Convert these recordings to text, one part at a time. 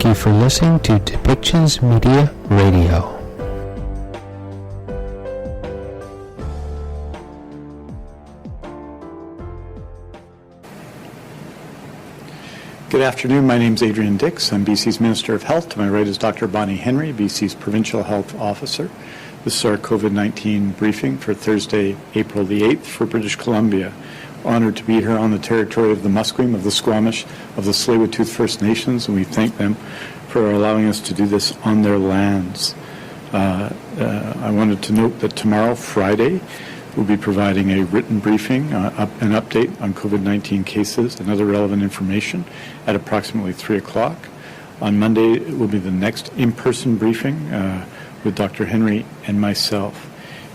Thank you for listening to Depictions Media Radio. Good afternoon. My name is Adrian Dix. I'm BC's Minister of Health. To my right is Dr. Bonnie Henry, BC's Provincial Health Officer. This is our COVID-19 briefing for Thursday, April the 8th for British Columbia. Honored to be here on the territory of the Musqueam, of the Squamish, of the Tsleil-Waututh First Nations, and we thank them for allowing us to do this on their lands. I wanted to note that tomorrow, Friday, we'll be providing a written briefing, an update on COVID-19 cases and other relevant information at approximately 3 o'clock. On Monday, it will be the next in-person briefing with Dr. Henry and myself.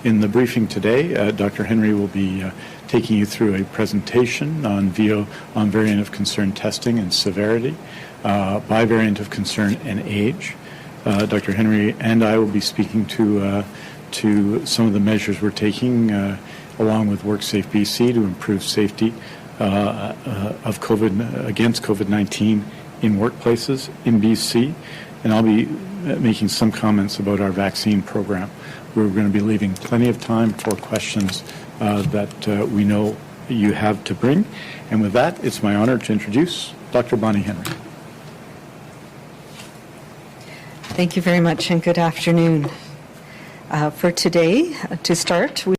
In the briefing today, Dr. Henry will be taking you through a presentation on variant of concern testing and severity, by variant of concern and age. Dr. Henry and I will be speaking to some of the measures we're taking along with WorkSafe BC to improve safety of against COVID-19 in workplaces in BC. And I'll be making some comments about our vaccine program. We're going to be leaving plenty of time for questions that we know you have to bring. And with that, it's my honor to introduce Dr. Bonnie Henry. Thank you very much and good afternoon. For today, to start, we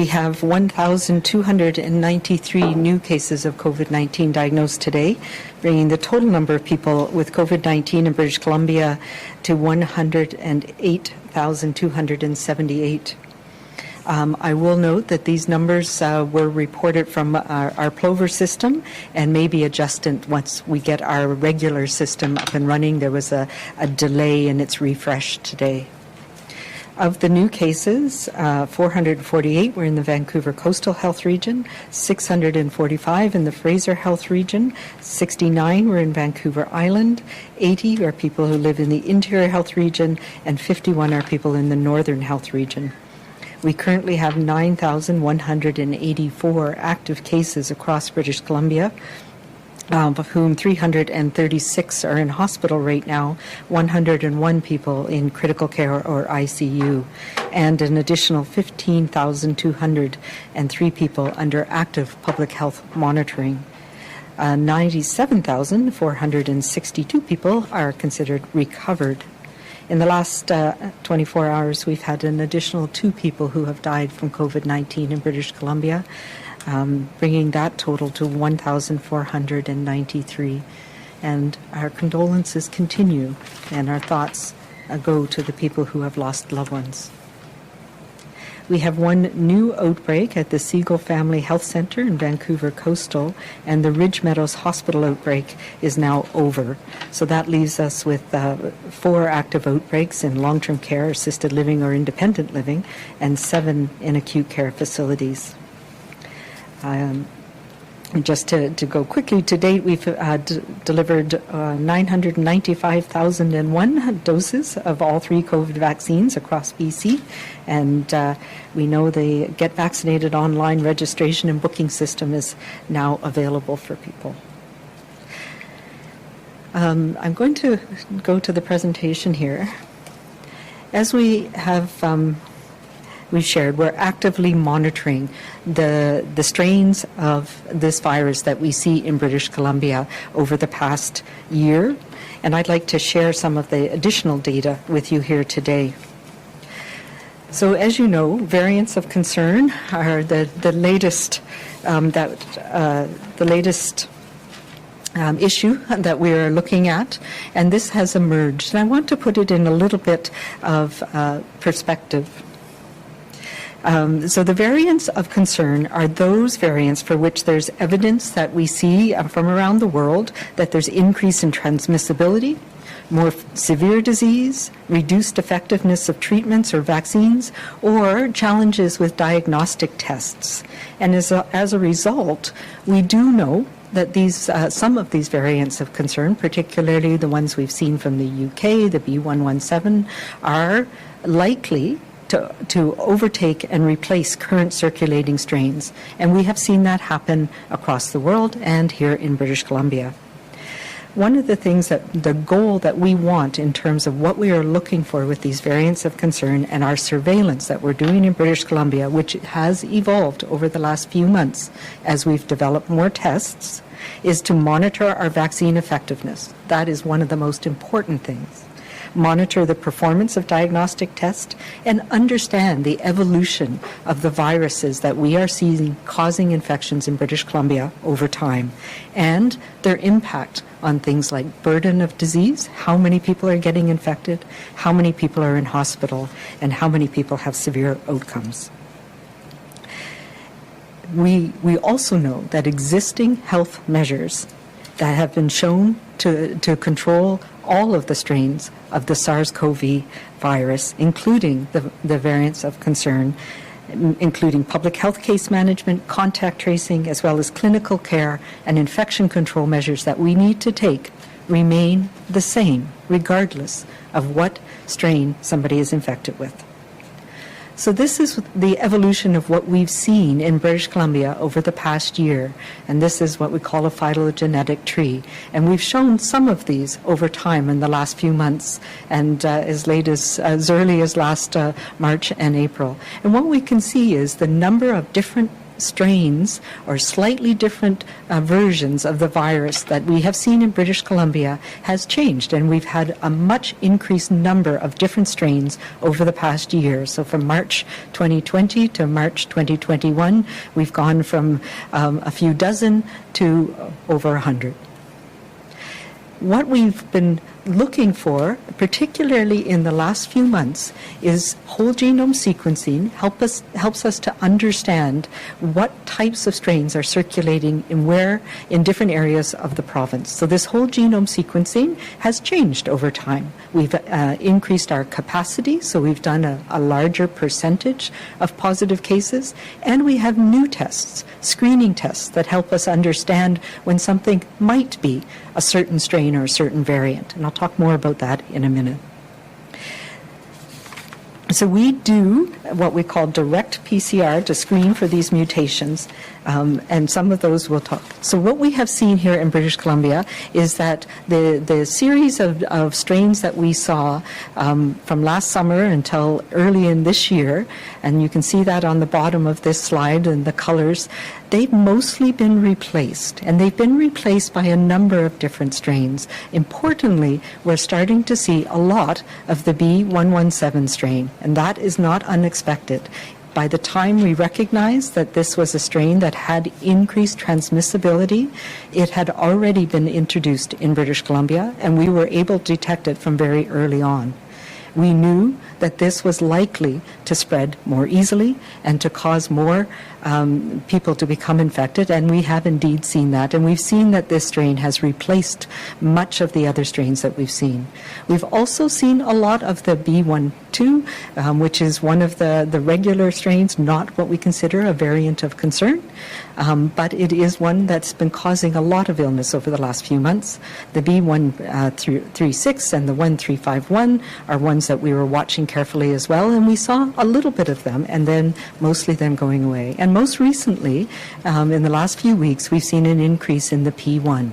have 1,293 new cases of COVID-19 diagnosed today, bringing the total number of people with COVID-19 in British Columbia to 108,278. I will note that these numbers were reported from our Plover system and may be adjusted once we get our regular system up and running. There was a delay in its refresh today. Of the new cases, 448 were in the Vancouver Coastal Health Region, 645 in the Fraser Health Region, 69 were in Vancouver Island, 80 are people who live in the Interior Health Region, and 51 are people in the Northern Health Region. We currently have 9,184 active cases across British Columbia, of whom 336 are in hospital right now, 101 people in critical care or ICU, and an additional 15,203 people under active public health monitoring. 97,462 people are considered recovered. In the last 24 hours, we've had an additional 2 people who have died from COVID-19 in British Columbia, bringing that total to 1,493. And our condolences continue, and our thoughts go to the people who have lost loved ones. We have one new outbreak at the Seagull Family Health Centre in Vancouver Coastal, and the Ridge Meadows Hospital outbreak is now over. So that leaves us with 4 active outbreaks in long-term care, assisted living or independent living, and 7 in acute care facilities. Just to go quickly, to date we've delivered 995,001 doses of all 3 COVID vaccines across BC, and we know the Get Vaccinated online registration and booking system is now available for people. I'm going to go to the presentation here. As we have we've shared, we're actively monitoring the strains of this virus that we see in British Columbia over the past year, and I'd like to share some of the additional data with you here today. So as you know, variants of concern are the latest issue that we are looking at, and this has emerged. And I want to put it in a little bit of perspective. So the variants of concern are those variants for which there's evidence that we see from around the world that there's increase in transmissibility, more severe disease, reduced effectiveness of treatments or vaccines, or challenges with diagnostic tests. And as a result, we do know that some of these variants of concern, particularly the ones we've seen from the UK, the B117, are likely to overtake and replace current circulating strains. And we have seen that happen across the world and here in British Columbia. one of the things the goal that we want in terms of what we are looking for with these variants of concern and our surveillance that we're doing in British Columbia, which has evolved over the last few months as we've developed more tests, is to monitor our vaccine effectiveness. That is one of the most important things. Monitor the performance of diagnostic tests and understand the evolution of the viruses that we are seeing causing infections in British Columbia over time and their impact on things like burden of disease, how many people are getting infected, how many people are in hospital, and how many people have severe outcomes. We also know that existing health measures that have been shown to control all of the strains of the SARS-CoV virus, including the variants of concern, including public health case management, contact tracing, as well as clinical care and infection control measures that we need to take, remain the same, regardless of what strain somebody is infected with. So this is the evolution of what we've seen in British Columbia over the past year, and this is what we call a phylogenetic tree. And we've shown some of these over time in the last few months, and as early as last March and April. And what we can see is the number of different strains or slightly different versions of the virus that we have seen in British Columbia has changed, and we've had a much increased number of different strains over the past year. So from March 2020 to March 2021, we've gone from a few dozen to over 100. What we've been looking for, particularly in the last few months, is whole genome sequencing helps us to understand what types of strains are circulating in different areas of the province. So this whole genome sequencing has changed over time. We've increased our capacity, so we've done a larger percentage of positive cases, and we have new tests, screening tests, that help us understand when something might be a certain strain or a certain variant. And I'll talk more about that in a minute. So we do what we call direct PCR to screen for these mutations, and some of those we'll talk. So what we have seen here in British Columbia is that the series of strains that we saw from last summer until early in this year, and you can see that on the bottom of this slide and the colors, they've mostly been replaced, and they've been replaced by a number of different strains. Importantly, we're starting to see a lot of the B117 strain, and that is not unexpected. By the time we recognized that this was a strain that had increased transmissibility, it had already been introduced in British Columbia, and we were able to detect it from very early on. We knew that this was likely to spread more easily and to cause more people to become infected, and we have indeed seen that. And we've seen that this strain has replaced much of the other strains that we've seen. We've also seen a lot of the B12, which is one of the regular strains, not what we consider a variant of concern, but it is one that's been causing a lot of illness over the last few months. The B136 and the 1351 are ones that we were watching carefully as well, and we saw a little bit of them and then mostly them going away. And most recently, in the last few weeks, we've seen an increase in the P1.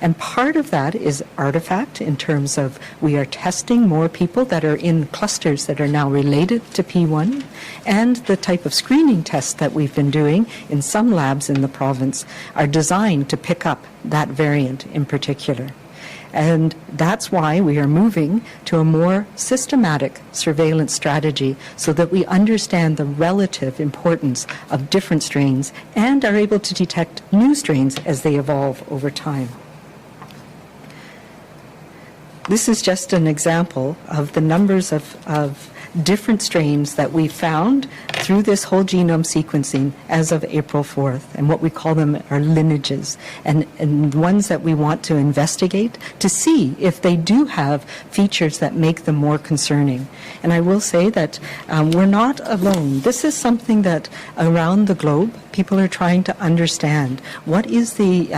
And part of that is artifact in terms of we are testing more people that are in clusters that are now related to P1, and the type of screening tests that we've been doing in some labs in the province are designed to pick up that variant in particular. And that's why we are moving to a more systematic surveillance strategy so that we understand the relative importance of different strains and are able to detect new strains as they evolve over time. This is just an example of the numbers of different strains that we found through this whole genome sequencing as of April 4th. And what we call them are lineages, and ones that we want to investigate to see if they do have features that make them more concerning. And I will say that we're not alone. This is something that around the globe people are trying to understand. What is the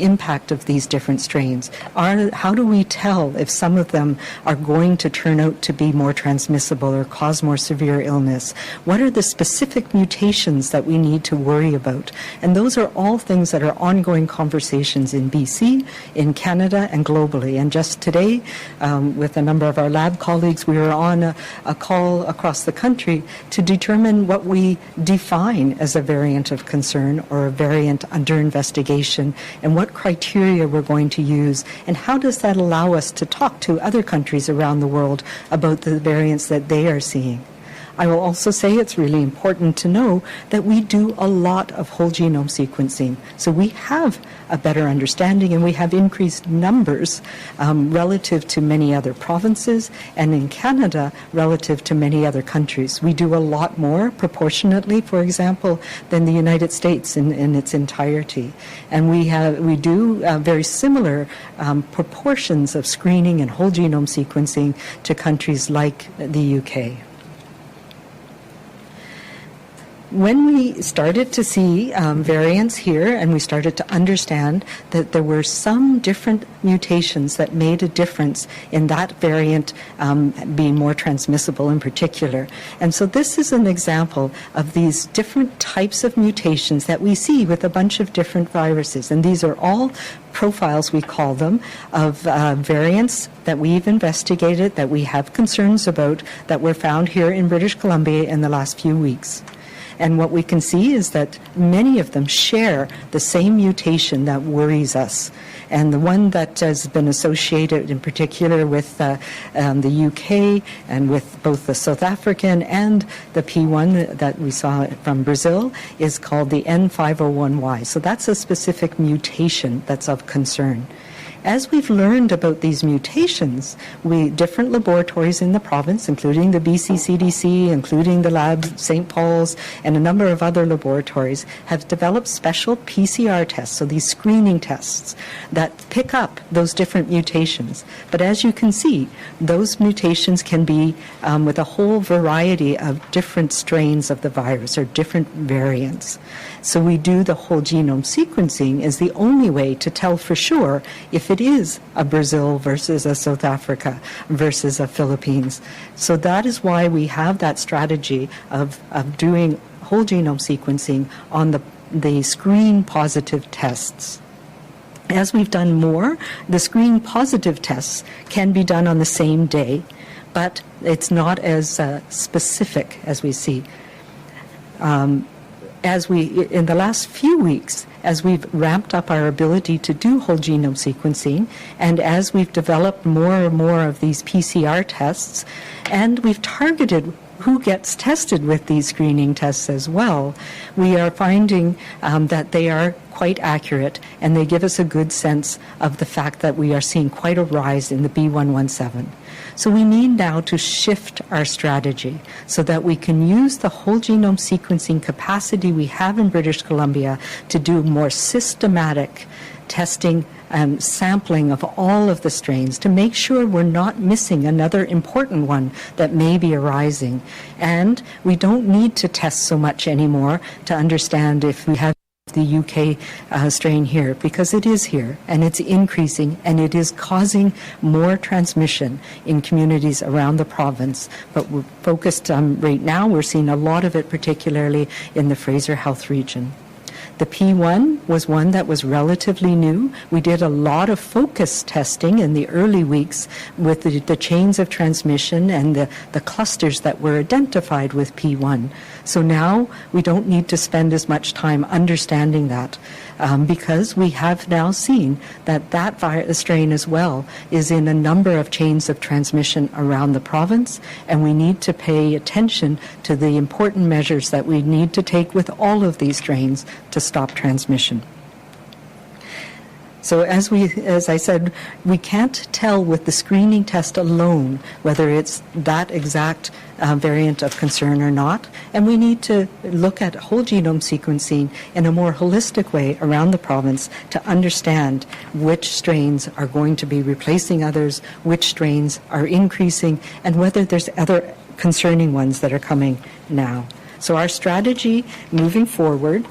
impact of these different strains? How do we tell if some of them are going to turn out to be more transmissible or or cause more severe illness? What are the specific mutations that we need to worry about? And those are all things that are ongoing conversations in BC, in Canada, and globally. And just today, with a number of our lab colleagues, we were on a call across the country to determine what we define as a variant of concern or a variant under investigation, and what criteria we're going to use, and how does that allow us to talk to other countries around the world about the variants that they are seeing. I will also say it's really important to know that we do a lot of whole genome sequencing. So we have a better understanding, and we have increased numbers relative to many other provinces, and in Canada relative to many other countries. We do a lot more proportionately, for example, than the United States in its entirety. And we do very similar proportions of screening and whole genome sequencing to countries like the UK. When we started to see variants here, and we started to understand that there were some different mutations that made a difference in that variant being more transmissible in particular. And so this is an example of these different types of mutations that we see with a bunch of different viruses. And these are all profiles, we call them, of variants that we've investigated, that we have concerns about, that were found here in British Columbia in the last few weeks. And what we can see is that many of them share the same mutation that worries us. And the one that has been associated in particular with the UK and with both the South African and the P1 that we saw from Brazil is called the N501Y. So that's a specific mutation that's of concern. As we've learned about these mutations, different laboratories in the province, including the BC CDC, including the lab St. Paul's, and a number of other laboratories, have developed special PCR tests, so these screening tests that pick up those different mutations. But as you can see, those mutations can be with a whole variety of different strains of the virus or different variants. So we do the whole genome sequencing is the only way to tell for sure if it is a Brazil versus a South Africa versus a Philippines. So that is why we have that strategy of doing whole genome sequencing on the screen positive tests. As we've done more, the screen positive tests can be done on the same day, but it's not as specific as we see. In the last few weeks, as we've ramped up our ability to do whole genome sequencing, and as we've developed more and more of these PCR tests, and we've targeted who gets tested with these screening tests as well, we are finding that they are quite accurate, and they give us a good sense of the fact that we are seeing quite a rise in the B117. So we need now to shift our strategy so that we can use the whole genome sequencing capacity we have in British Columbia to do more systematic testing and sampling of all of the strains to make sure we're not missing another important one that may be arising. And we don't need to test so much anymore to understand if we have the UK strain here, because it is here and it's increasing and it is causing more transmission in communities around the province. But we're focused right now, we're seeing a lot of it particularly in the Fraser Health region. The P1 was one that was relatively new. We did a lot of focus testing in the early weeks with the chains of transmission and the clusters that were identified with P1. So now we don't need to spend as much time understanding that because we have now seen that strain as well is in a number of chains of transmission around the province, and we need to pay attention to the important measures that we need to take with all of these strains to stop transmission. So as I said, we can't tell with the screening test alone whether it's that exact variant of concern or not, and we need to look at whole genome sequencing in a more holistic way around the province to understand which strains are going to be replacing others, which strains are increasing, and whether there's other concerning ones that are coming now. So our strategy moving forward,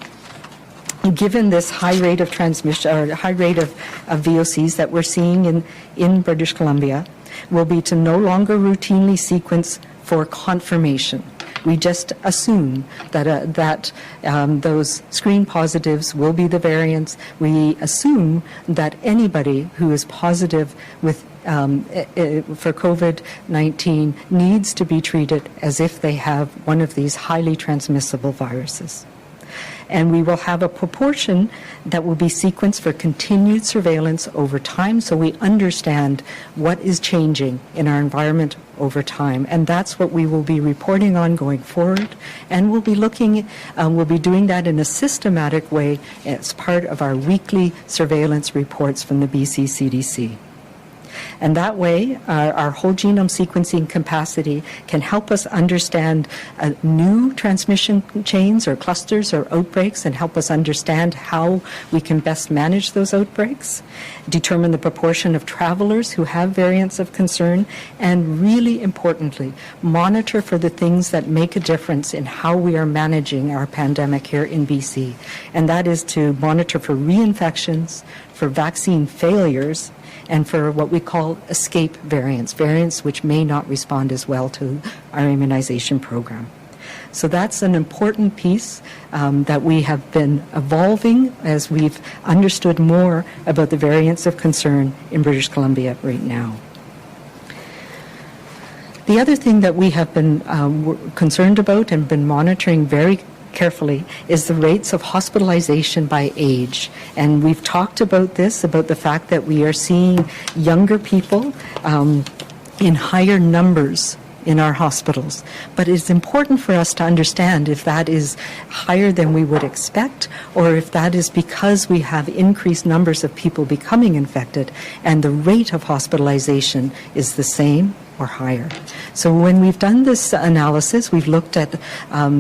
given this high rate of transmission or high rate of VOCs that we're seeing in British Columbia, will be to no longer routinely sequence for confirmation. We just assume that those screen positives will be the variants. We assume that anybody who is positive with for COVID-19 needs to be treated as if they have one of these highly transmissible viruses. And we will have a proportion that will be sequenced for continued surveillance over time, so we understand what is changing in our environment over time. And that's what we will be reporting on going forward. And we'll be we'll be doing that in a systematic way as part of our weekly surveillance reports from the BC CDC. And that way, our whole genome sequencing capacity can help us understand new transmission chains or clusters or outbreaks and help us understand how we can best manage those outbreaks, determine the proportion of travelers who have variants of concern, and really importantly, monitor for the things that make a difference in how we are managing our pandemic here in BC. And that is to monitor for reinfections, for vaccine failures, and for what we call escape variants, variants which may not respond as well to our immunization program. So that's an important piece that we have been evolving as we've understood more about the variants of concern in British Columbia right now. The other thing that we have been concerned about and been monitoring very carefully is the rates of hospitalization by age. And we've talked about this, about the fact that we are seeing younger people in higher numbers in our hospitals. But it's important for us to understand if that is higher than we would expect, or if that is because we have increased numbers of people becoming infected and the rate of hospitalization is the same or higher. So when we've done this analysis, we've looked at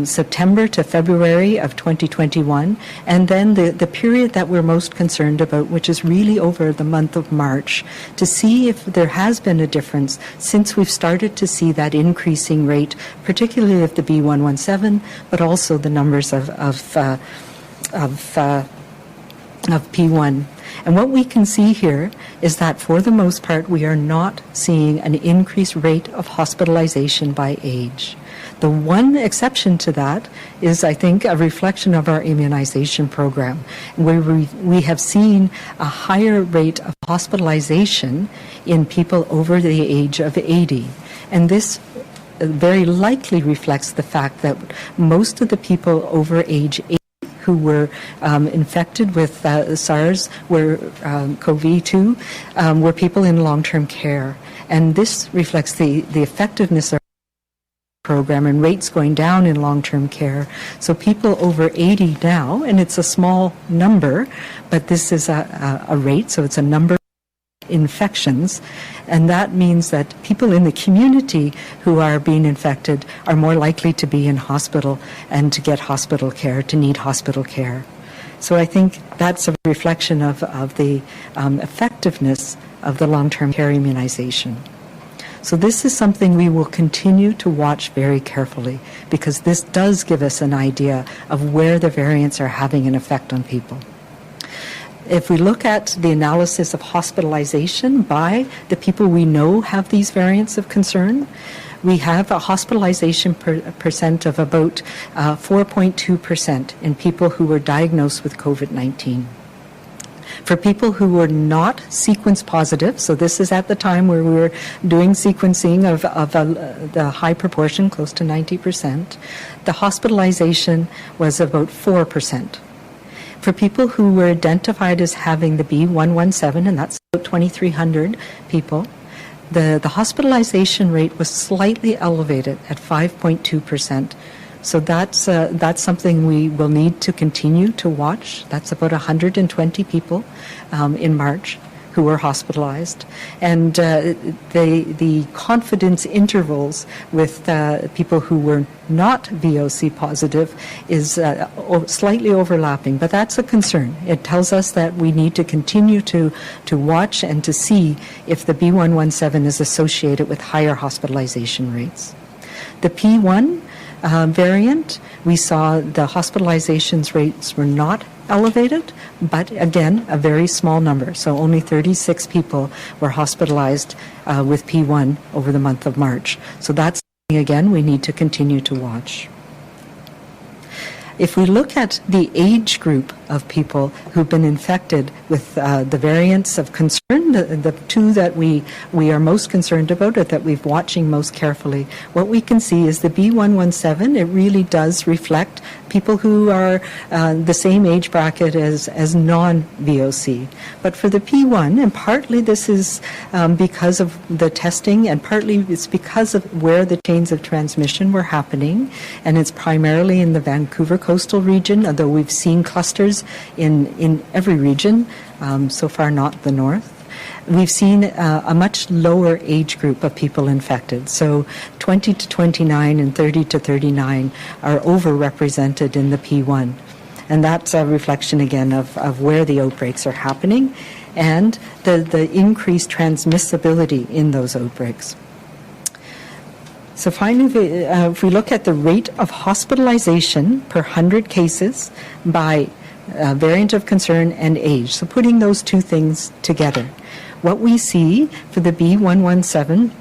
September to February of 2021, and then the period that we're most concerned about, which is really over the month of March, to see if there has been a difference since we've started to see that increasing rate, particularly of the B117, but also the numbers of P1. And what we can see here is that for the most part, we are not seeing an increased rate of hospitalization by age. The one exception to that is, I think, a reflection of our immunization program, where we have seen a higher rate of hospitalization in people over the age of 80. And this very likely reflects the fact that most of the people over age 80 who were infected with SARS, were CoV-2, were people in long-term care. And this reflects the effectiveness of our program and rates going down in long-term care. So people over 80 now, and it's a small number, but this is a rate, so it's a number of infections, and that means that people in the community who are being infected are more likely to be in hospital and to get hospital care, to need hospital care. So I think that's a reflection of the effectiveness of the long-term care immunization. So this is something we will continue to watch very carefully, because this does give us an idea of where the variants are having an effect on people. If we look at the analysis of hospitalization by the people we know have these variants of concern, we have a hospitalization percent of about 4.2% in people who were diagnosed with COVID-19. For people who were not sequence positive, so this is at the time where we were doing sequencing of the high proportion, close to 90%, the hospitalization was about 4%. For people who were identified as having the B117, and that's about 2,300 people, the hospitalization rate was slightly elevated at 5.2%. So that's something we will need to continue to watch. That's about 120 people in March who were hospitalized. And the confidence intervals with people who were not VOC positive is slightly overlapping, but that's a concern. It tells us that we need to continue to watch and to see if the B117 is associated with higher hospitalization rates. The P1 variant, we saw the hospitalizations rates were not elevated, but again, a very small number. So only 36 people were hospitalized with P1 over the month of March. So that's again, we need to continue to watch. If we look at the age group of people who've been infected with the variants of concern, the two that we are most concerned about or that we're watching most carefully, what we can see is the B117, it really does reflect people who are the same age bracket as non-VOC. But for the P1, and partly this is because of the testing, and partly it's because of where the chains of transmission were happening, and it's primarily in the Vancouver coastal region, although we've seen clusters in every region, so far not the north. We've seen a much lower age group of people infected. So 20 to 29 and 30 to 39 are overrepresented in the P1. And that's a reflection, again, of where the outbreaks are happening and the increased transmissibility in those outbreaks. So finally, if we look at the rate of hospitalization per 100 cases by variant of concern and age, so putting those two things together, what we see for the B117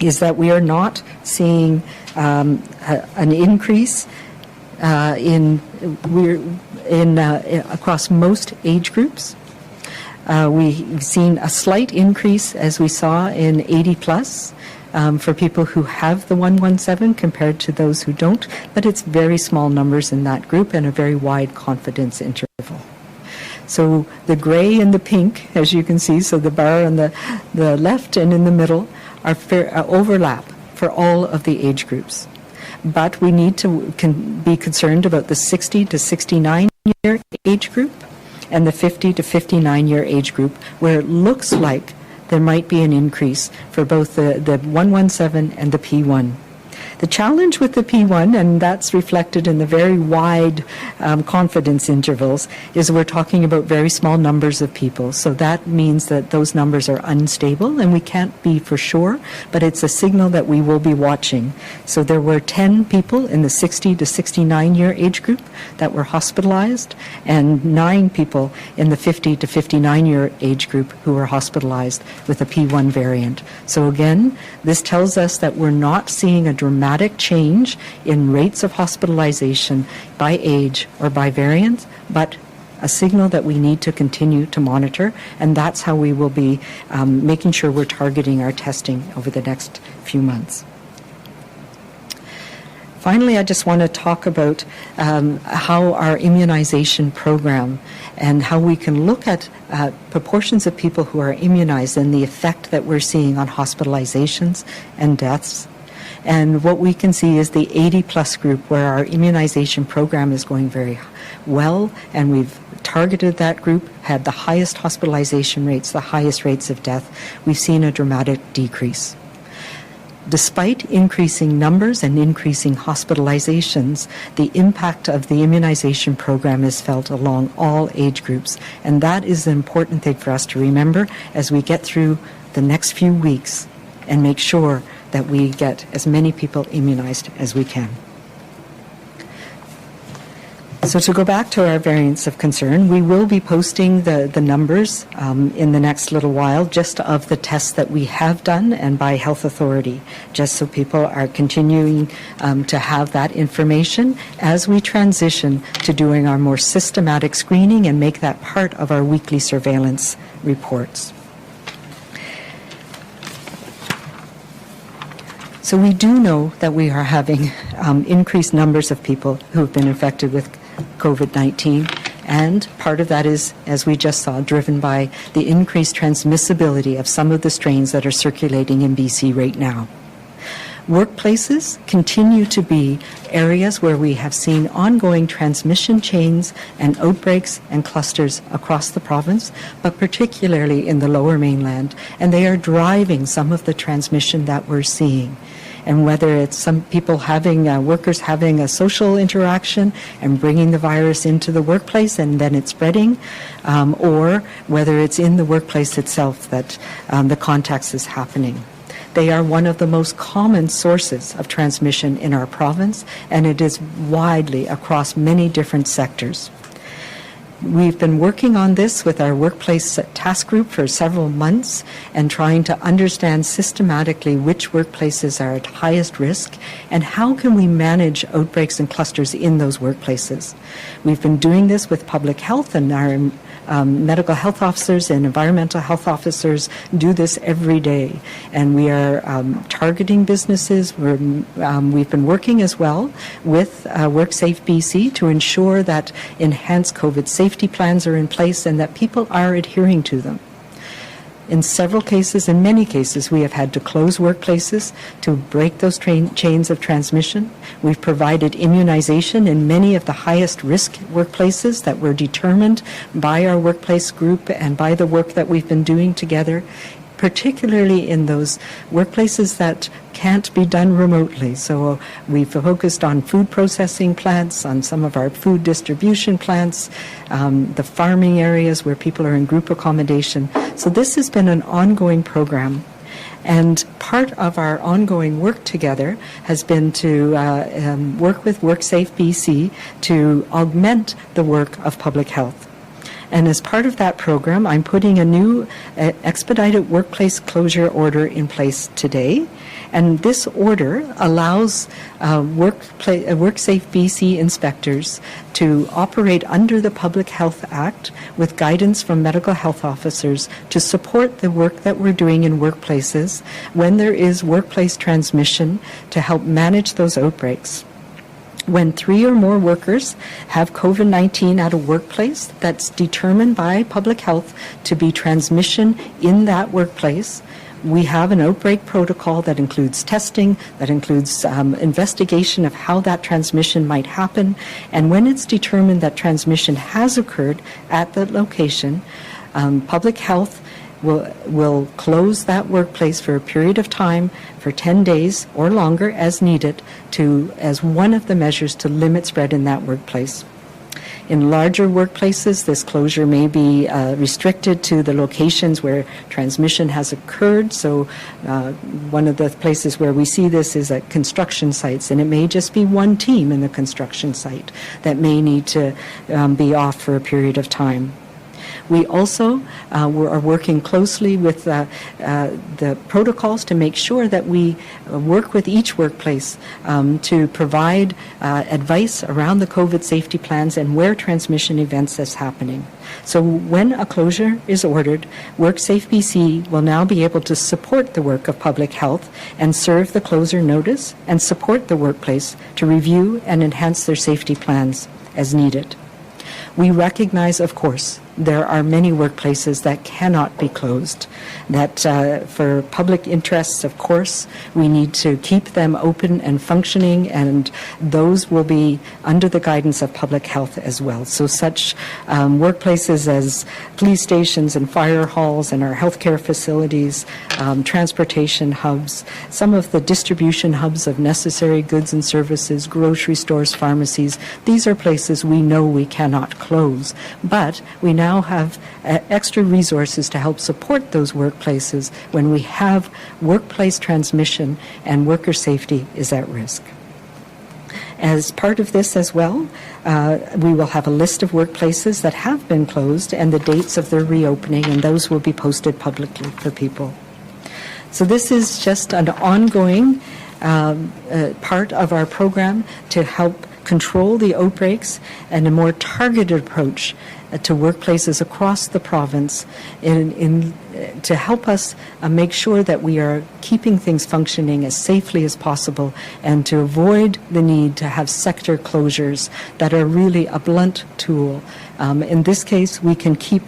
is that we are not seeing an increase across most age groups. We've seen a slight increase, as we saw in 80 plus, for people who have the 117 compared to those who don't, but it's very small numbers in that group and a very wide confidence interval. So the gray and the pink, as you can see, so the bar on the left and in the middle are overlap for all of the age groups. But we need to be concerned about the 60 to 69 year age group and the 50 to 59 year age group, where it looks like there might be an increase for both the 117 and the P1. The challenge with the P1, and that's reflected in the very wide confidence intervals, is we're talking about very small numbers of people. So that means that those numbers are unstable, and we can't be for sure, but it's a signal that we will be watching. So there were 10 people in the 60 to 69 year age group that were hospitalized, and 9 people in the 50 to 59 year age group who were hospitalized with a P1 variant. So again, this tells us that we're not seeing a dramatic change in rates of hospitalization by age or by variant, but a signal that we need to continue to monitor, and that's how we will be making sure we're targeting our testing over the next few months. Finally, I just want to talk about how our immunization program and how we can look at proportions of people who are immunized and the effect that we're seeing on hospitalizations and deaths. And what we can see is the 80 plus group, where our immunization program is going very well, and we've targeted that group, had the highest hospitalization rates, the highest rates of death. We've seen a dramatic decrease. Despite increasing numbers and increasing hospitalizations, the impact of the immunization program is felt along all age groups. And that is an important thing for us to remember as we get through the next few weeks and make sure that we get as many people immunized as we can. So to go back to our variants of concern, we will be posting the numbers in the next little while, just of the tests that we have done and by health authority, just so people are continuing to have that information as we transition to doing our more systematic screening and make that part of our weekly surveillance reports. So we do know that we are having increased numbers of people who have been infected with COVID-19, and part of that is, as we just saw, driven by the increased transmissibility of some of the strains that are circulating in BC right now. Workplaces continue to be areas where we have seen ongoing transmission chains and outbreaks and clusters across the province, but particularly in the Lower Mainland, and they are driving some of the transmission that we're seeing. And whether it's some people having, workers having a social interaction and bringing the virus into the workplace and then it's spreading, or whether it's in the workplace itself that the contacts is happening. They are one of the most common sources of transmission in our province, and it is widely across many different sectors. We've been working on this with our workplace task group for several months and trying to understand systematically which workplaces are at highest risk and how can we manage outbreaks and clusters in those workplaces. We've been doing this with public health, and our medical health officers and environmental health officers do this every day. And we are targeting businesses. We've been working as well with WorkSafe BC to ensure that enhanced COVID safety plans are in place and that people are adhering to them. In several cases, in many cases, we have had to close workplaces to break those chains of transmission. We've provided immunization in many of the highest risk workplaces that were determined by our workplace group and by the work that we've been doing together, particularly in those workplaces that can't be done remotely. So we've focused on food processing plants, on some of our food distribution plants, the farming areas where people are in group accommodation. So this has been an ongoing program. And part of our ongoing work together has been to work with WorkSafe BC to augment the work of public health. And as part of that program, I'm putting a new expedited workplace closure order in place today. And this order allows WorkSafe BC inspectors to operate under the Public Health Act with guidance from medical health officers to support the work that we're doing in workplaces when there is workplace transmission to help manage those outbreaks. When 3 or more workers have COVID-19 at a workplace that's determined by public health to be transmission in that workplace, we have an outbreak protocol that includes testing, that includes investigation of how that transmission might happen. And when it's determined that transmission has occurred at the location, public health will close that workplace for a period of time, for 10 days or longer as needed, as one of the measures to limit spread in that workplace. In larger workplaces, this closure may be restricted to the locations where transmission has occurred. So one of the places where we see this is at construction sites, and it may just be one team in the construction site that may need to be off for a period of time. We also are working closely with the protocols to make sure that we work with each workplace to provide advice around the COVID safety plans and where transmission events is happening. So when a closure is ordered, WorkSafe BC will now be able to support the work of public health and serve the closure notice and support the workplace to review and enhance their safety plans as needed. We recognize, of course, there are many workplaces that cannot be closed, that for public interests, of course, we need to keep them open and functioning, and those will be under the guidance of public health as well. So such workplaces as police stations and fire halls and our healthcare facilities, transportation hubs, some of the distribution hubs of necessary goods and services, grocery stores, pharmacies, these are places we know we cannot close, but we now have extra resources to help support those workplaces when we have workplace transmission and worker safety is at risk. As part of this as well, we will have a list of workplaces that have been closed and the dates of their reopening, and those will be posted publicly for people. So this is just an ongoing part of our program to help control the outbreaks and a more targeted approach to workplaces across the province to help us make sure that we are keeping things functioning as safely as possible and to avoid the need to have sector closures that are really a blunt tool. In this case, we can keep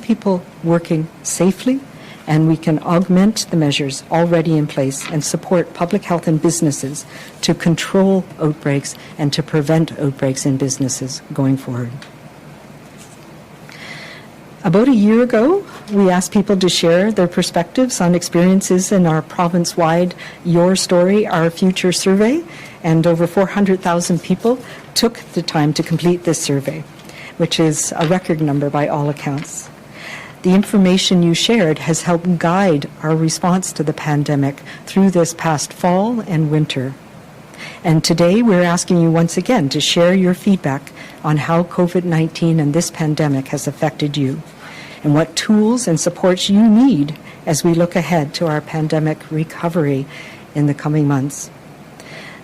people working safely, and we can augment the measures already in place and support public health and businesses to control outbreaks and to prevent outbreaks in businesses going forward. About a year ago, we asked people to share their perspectives on experiences in our province-wide Your Story, Our Future survey, and over 400,000 people took the time to complete this survey, which is a record number by all accounts. The information you shared has helped guide our response to the pandemic through this past fall and winter. And today we're asking you once again to share your feedback on how COVID-19 and this pandemic has affected you, and what tools and supports you need as we look ahead to our pandemic recovery in the coming months.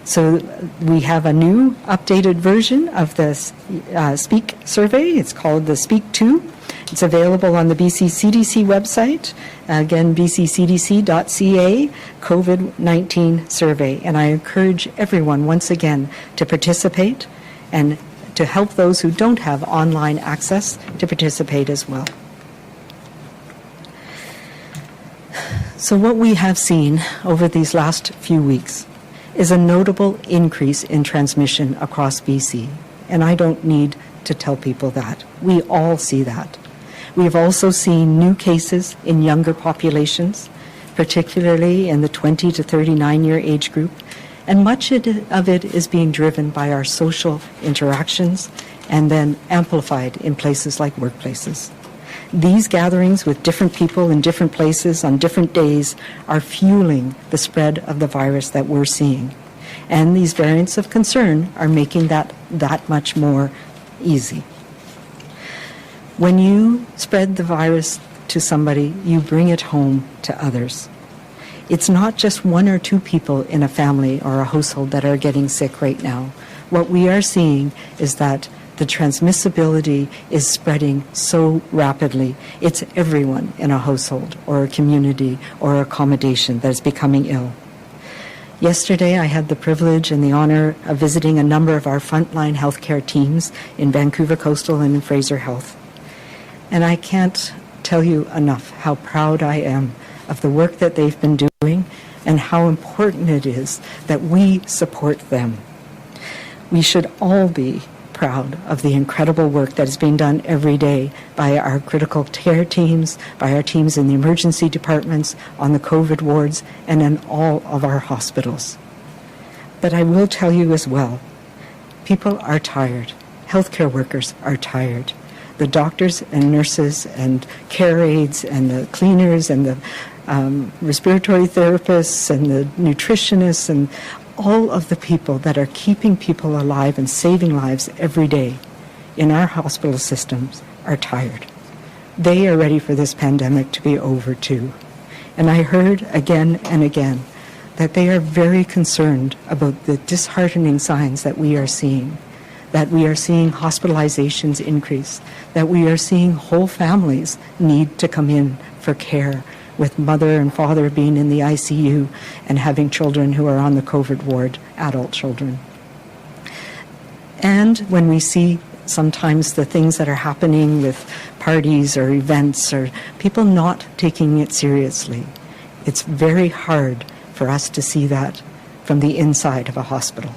So we have a new updated version of the Speak survey. It's called the Speak 2. It's available on the BC CDC website, again, bccdc.ca, COVID-19 survey. And I encourage everyone, once again, to participate and to help those who don't have online access to participate as well. So what we have seen over these last few weeks is a notable increase in transmission across BC. And I don't need to tell people that. We all see that. We have also seen new cases in younger populations, particularly in the 20 to 39-year age group, and much of it is being driven by our social interactions and then amplified in places like workplaces. These gatherings with different people in different places on different days are fueling the spread of the virus that we're seeing. And these variants of concern are making that much more easy. When you spread the virus to somebody, you bring it home to others. It's not just one or two people in a family or a household that are getting sick right now. What we are seeing is that the transmissibility is spreading so rapidly. It's everyone in a household or a community or accommodation that is becoming ill. Yesterday, I had the privilege and the honor of visiting a number of our frontline healthcare teams in Vancouver Coastal and in Fraser Health. And I can't tell you enough how proud I am of the work that they've been doing and how important it is that we support them. We should all be proud of the incredible work that is being done every day by our critical care teams, by our teams in the emergency departments, on the COVID wards, and in all of our hospitals. But I will tell you as well, people are tired. Healthcare workers are tired. The doctors and nurses and care aides and the cleaners and the respiratory therapists and the nutritionists and all of the people that are keeping people alive and saving lives every day in our hospital systems are tired. They are ready for this pandemic to be over too. And I heard again and again that they are very concerned about the disheartening signs that we are seeing, that we are seeing hospitalizations increase, that we are seeing whole families need to come in for care, with mother and father being in the ICU and having children who are on the COVID ward, adult children. And when we see sometimes the things that are happening with parties or events or people not taking it seriously, it's very hard for us to see that from the inside of a hospital.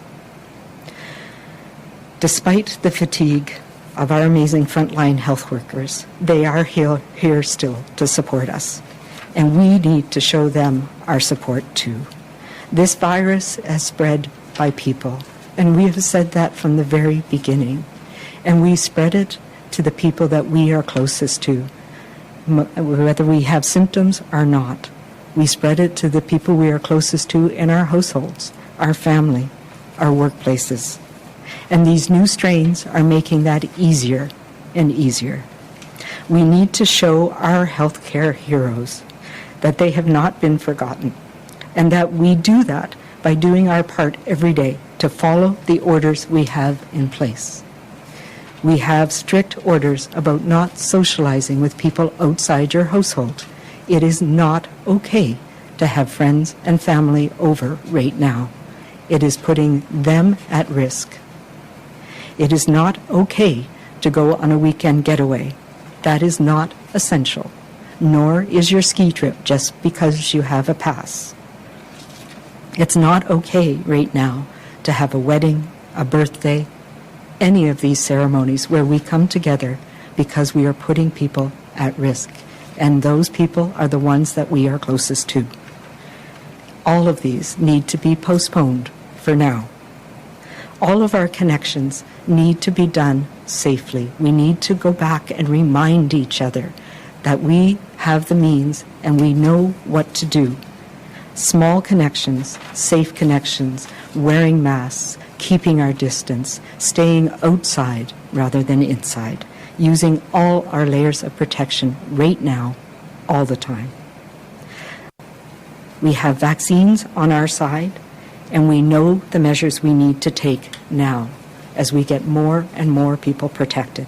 Despite the fatigue of our amazing frontline health workers, they are here still to support us. And we need to show them our support too. This virus has spread by people, and we have said that from the very beginning. And we spread it to the people that we are closest to, whether we have symptoms or not. We spread it to the people we are closest to in our households, our family, our workplaces. And these new strains are making that easier and easier. We need to show our healthcare heroes that they have not been forgotten, and that we do that by doing our part every day to follow the orders we have in place. We have strict orders about not socializing with people outside your household. It is not okay to have friends and family over right now. It is putting them at risk. It is not okay to go on a weekend getaway. That is not essential. Nor is your ski trip just because you have a pass. It's not okay right now to have a wedding, a birthday, any of these ceremonies where we come together because we are putting people at risk. And those people are the ones that we are closest to. All of these need to be postponed for now. All of our connections need to be done safely. We need to go back and remind each other that we have the means and we know what to do. Small connections, safe connections, wearing masks, keeping our distance, staying outside rather than inside, using all our layers of protection right now, all the time. We have vaccines on our side, and we know the measures we need to take now as we get more and more people protected.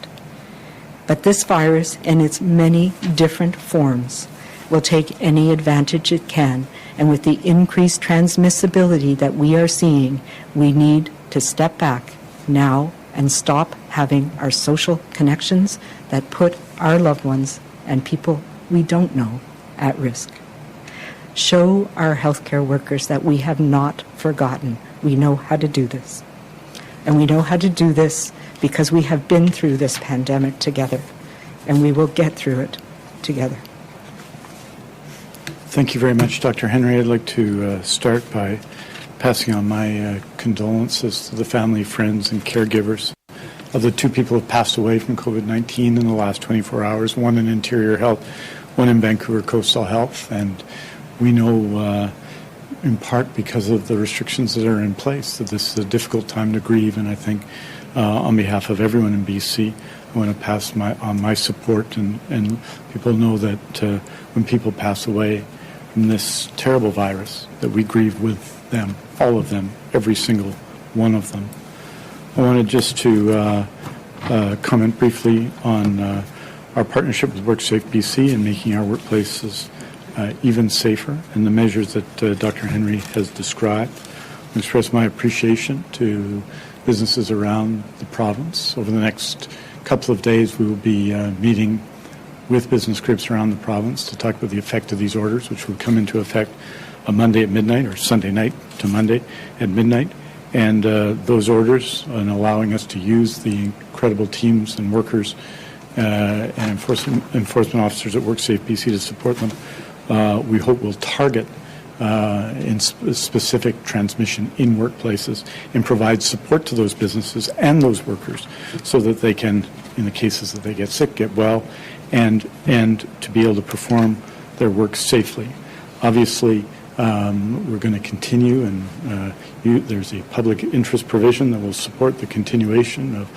But this virus, in its many different forms, will take any advantage it can, and with the increased transmissibility that we are seeing, we need to step back now and stop having our social connections that put our loved ones and people we don't know at risk. Show our healthcare workers that we have not forgotten. We know how to do this. And we know how to do this because we have been through this pandemic together, and we will get through it together. Thank you very much, Dr. Henry. I'd like to start by passing on my condolences to the family, friends, and caregivers of the two people who have passed away from COVID-19 in the last 24 hours, one in Interior Health, one in Vancouver Coastal Health. And we know, in part because of the restrictions that are in place, that this is a difficult time to grieve. And I think on behalf of everyone in BC, I want to pass on my support. And people know that when people pass away from this terrible virus, that we grieve with them, all of them, every single one of them. I wanted just to comment briefly on our partnership with WorkSafe BC and making our workplaces even safer, and the measures that Dr. Henry has described. I express my appreciation to businesses around the province. Over the next couple of days, we will be meeting with business groups around the province to talk about the effect of these orders, which will come into effect on Monday at midnight, or Sunday night to Monday at midnight. And those orders, and allowing us to use the incredible teams and workers and enforcement officers at WorkSafe BC to support them, we hope will target in specific transmission in workplaces and provide support to those businesses and those workers so that they can, in the cases that they get sick, get well, and to be able to perform their work safely. Obviously, we're going to continue, and there's a public interest provision that will support the continuation of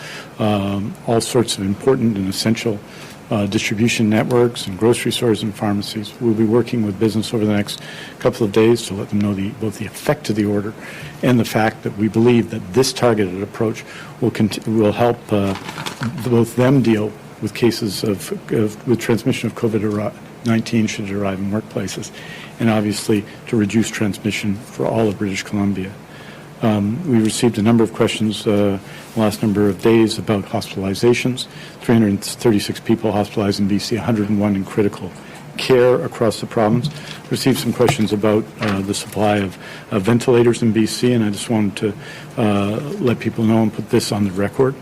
all sorts of important and essential distribution networks and grocery stores and pharmacies. We'll be working with business over the next couple of days to let them know both the effect of the order and the fact that we believe that this targeted approach will help both them deal with cases with transmission of COVID-19 should it arrive in workplaces, and obviously to reduce transmission for all of British Columbia. We received a number of questions the last number of days about hospitalizations. 336 people hospitalized in BC, 101 in critical care across the province. Received some questions about the supply of ventilators in BC, and I just wanted to let people know and put this on the record.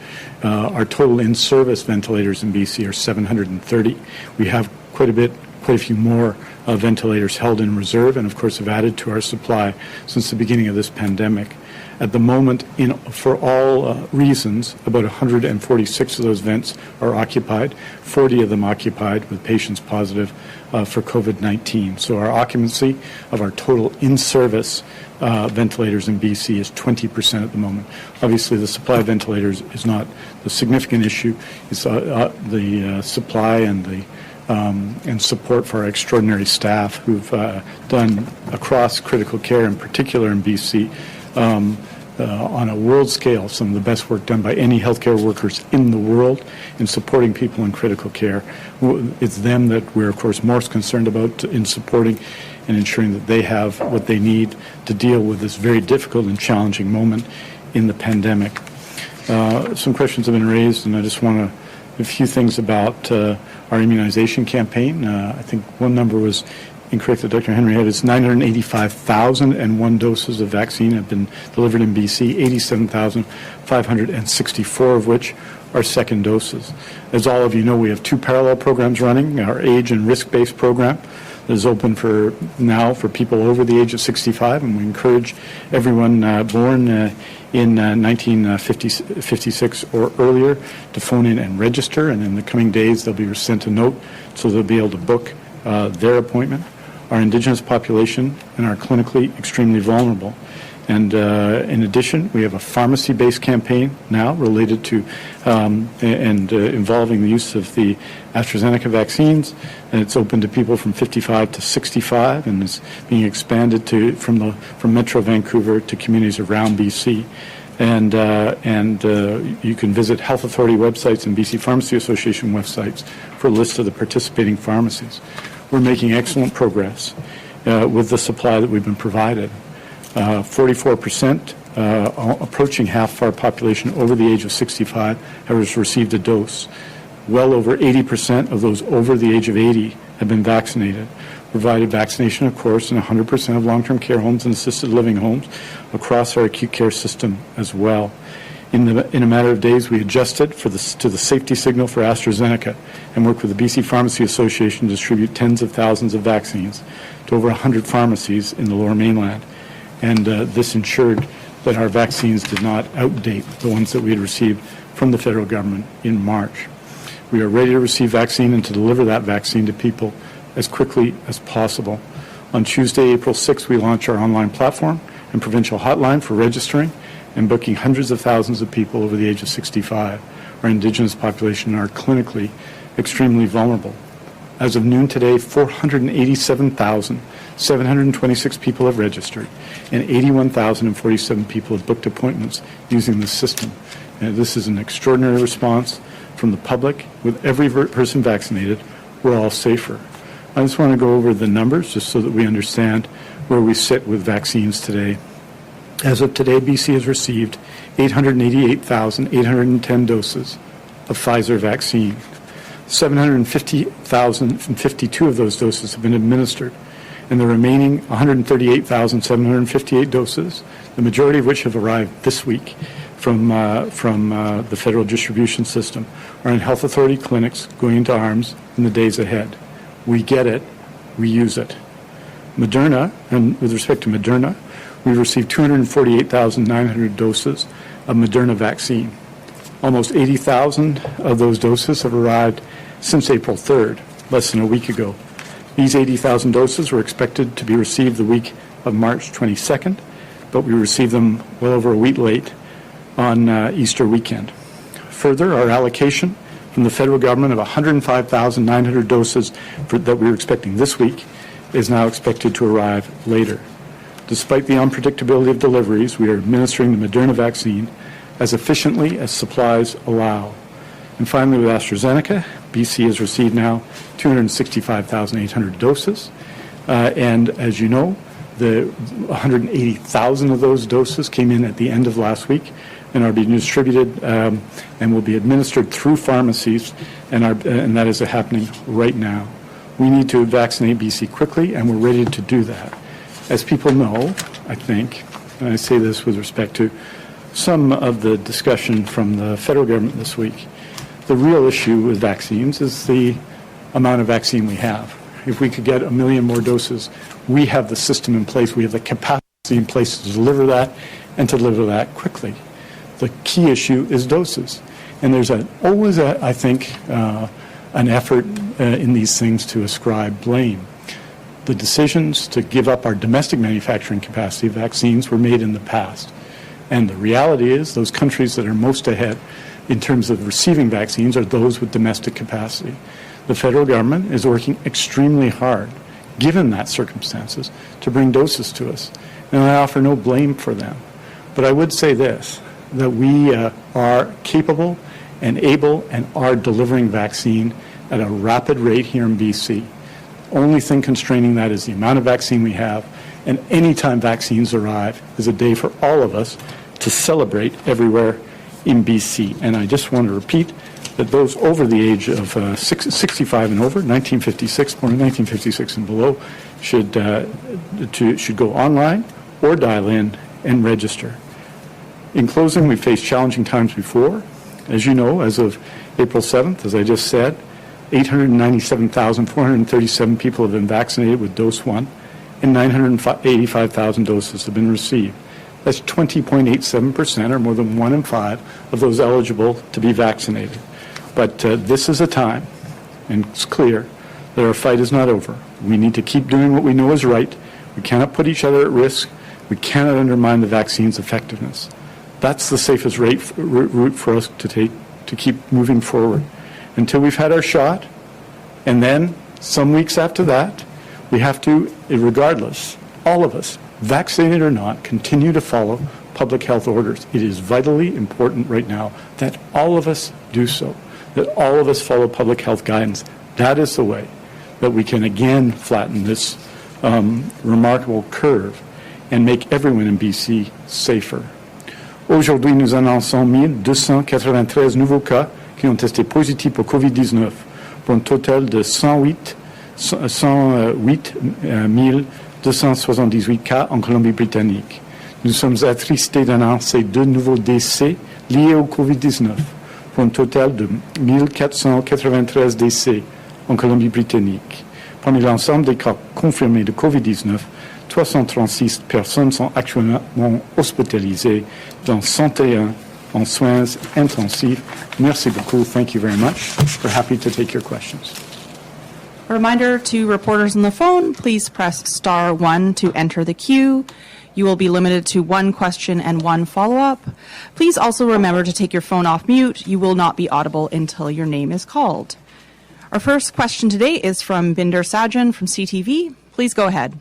Our total in-service ventilators in BC are 730. We have quite a few more ventilators held in reserve, and of course have added to our supply since the beginning of this pandemic. At the moment, for all reasons, about 146 of those vents are occupied, 40 of them occupied with patients positive for COVID-19. So our occupancy of our total in-service ventilators in BC is 20% at the moment. Obviously, the supply of ventilators is not the significant issue. It's the supply and support for our extraordinary staff who've done across critical care, in particular in BC, on a world scale, some of the best work done by any healthcare workers in the world in supporting people in critical care. It's them that we're, of course, most concerned about in supporting and ensuring that they have what they need to deal with this very difficult and challenging moment in the pandemic. Some questions have been raised, and I just want a few things about our immunization campaign. I think one number was incorrect that Dr. Henry had. It's 985,001 doses of vaccine have been delivered in BC, 87,564 of which are second doses. As all of you know, we have two parallel programs running. Our age and risk-based program that is open for people over the age of 65, and we encourage everyone born in 1956 or earlier to phone in and register, and in the coming days they'll be sent a note so they'll be able to book their appointment. Our Indigenous population and our clinically extremely vulnerable And in addition, we have a pharmacy-based campaign now related to involving the use of the AstraZeneca vaccines, and it's open to people from 55 to 65, and it's being expanded from Metro Vancouver to communities around BC. And you can visit health authority websites and BC Pharmacy Association websites for a list of the participating pharmacies. We're making excellent progress with the supply that we've been provided. 44%, approaching half of our population over the age of 65, has received a dose. Well over 80% of those over the age of 80 have been vaccinated. Provided vaccination, of course, in 100% of long-term care homes and assisted living homes across our acute care system as well. In a matter of days, we adjusted to the safety signal for AstraZeneca and worked with the BC Pharmacy Association to distribute tens of thousands of vaccines to over 100 pharmacies in the Lower Mainland. And this ensured that our vaccines did not outdate the ones that we had received from the federal government in March. We are ready to receive vaccine and to deliver that vaccine to people as quickly as possible. On Tuesday, April 6th, we launch our online platform and provincial hotline for registering and booking hundreds of thousands of people over the age of 65. Our Indigenous population are clinically extremely vulnerable. As of noon today, 487,726 people have registered, and 81,047 people have booked appointments using the system. And this is an extraordinary response from the public. With every person vaccinated, we're all safer. I just want to go over the numbers just so that we understand where we sit with vaccines today. As of today, BC has received 888,810 doses of Pfizer vaccine. 750,052 of those doses have been administered, and the remaining 138,758 doses, the majority of which have arrived this week from the federal distribution system, are in health authority clinics going into arms in the days ahead. We get it, we use it. Moderna, and with respect to Moderna, we've received 248,900 doses of Moderna vaccine. Almost 80,000 of those doses have arrived since April 3rd, less than a week ago. These 80,000 doses were expected to be received the week of March 22nd, but we received them well over a week late on Easter weekend. Further, our allocation from the federal government of 105,900 doses that we were expecting this week is now expected to arrive later. Despite the unpredictability of deliveries, we are administering the Moderna vaccine as efficiently as supplies allow. And finally, with AstraZeneca, BC has received now 265,800 doses. And as you know, the 180,000 of those doses came in at the end of last week and are being distributed and will be administered through pharmacies, and that is happening right now. We need to vaccinate BC quickly, and we're ready to do that. As people know, I think, and I say this with respect to some of the discussion from the federal government this week, the real issue with vaccines is the amount of vaccine we have. If we could get 1 million more doses, we have the system in place, we have the capacity in place to deliver that and to deliver that quickly. The key issue is doses. And there's always, I think, an effort in these things to ascribe blame. The decisions to give up our domestic manufacturing capacity of vaccines were made in the past. And the reality is those countries that are most ahead in terms of receiving vaccines are those with domestic capacity. The federal government is working extremely hard, given that circumstances, to bring doses to us. And I offer no blame for them. But I would say this, that we are capable and able and are delivering vaccine at a rapid rate here in BC. Only thing constraining that is the amount of vaccine we have, and any time vaccines arrive is a day for all of us to celebrate everywhere in BC. And I just want to repeat that those over the age of 65 and over, 1956, born in 1956 and below, should go online or dial in and register. In closing, we faced challenging times before. As you know, as of April 7th, as I just said, 897,437 people have been vaccinated with dose 1, and 985,000 doses have been received. That's 20.87%, or more than 1 in 5 of those eligible to be vaccinated. But this is a time, and it's clear, that our fight is not over. We need to keep doing what we know is right. We cannot put each other at risk We cannot undermine the vaccine's effectiveness. That's the safest route for us to take to keep moving forward. Until we've had our shot, and then some weeks after that, we have to, regardless, all of us, vaccinated or not, continue to follow public health orders. It is vitally important right now that all of us do so, that all of us follow public health guidance. That is the way that we can again flatten this remarkable curve and make everyone in BC safer. Aujourd'hui, nous annonçons 1293 nouveaux cas qui ont testé positifs pour COVID-19 pour un total de 108 278 cas en Colombie-Britannique. Nous sommes attristés d'annoncer 2 nouveaux décès liés au COVID-19 pour un total de 1493 décès en Colombie-Britannique. Parmi l'ensemble des cas confirmés de COVID-19, 336 personnes sont actuellement hospitalisées, dont 101 en soins intensifs. Merci beaucoup. Thank you very much. We're happy to take your questions. A reminder to reporters on the phone, please press *1 to enter the queue. You will be limited to 1 question and 1 follow-up. Please also remember to take your phone off mute. You will not be audible until your name is called. Our first question today is from Binder Sajan from CTV. Please go ahead.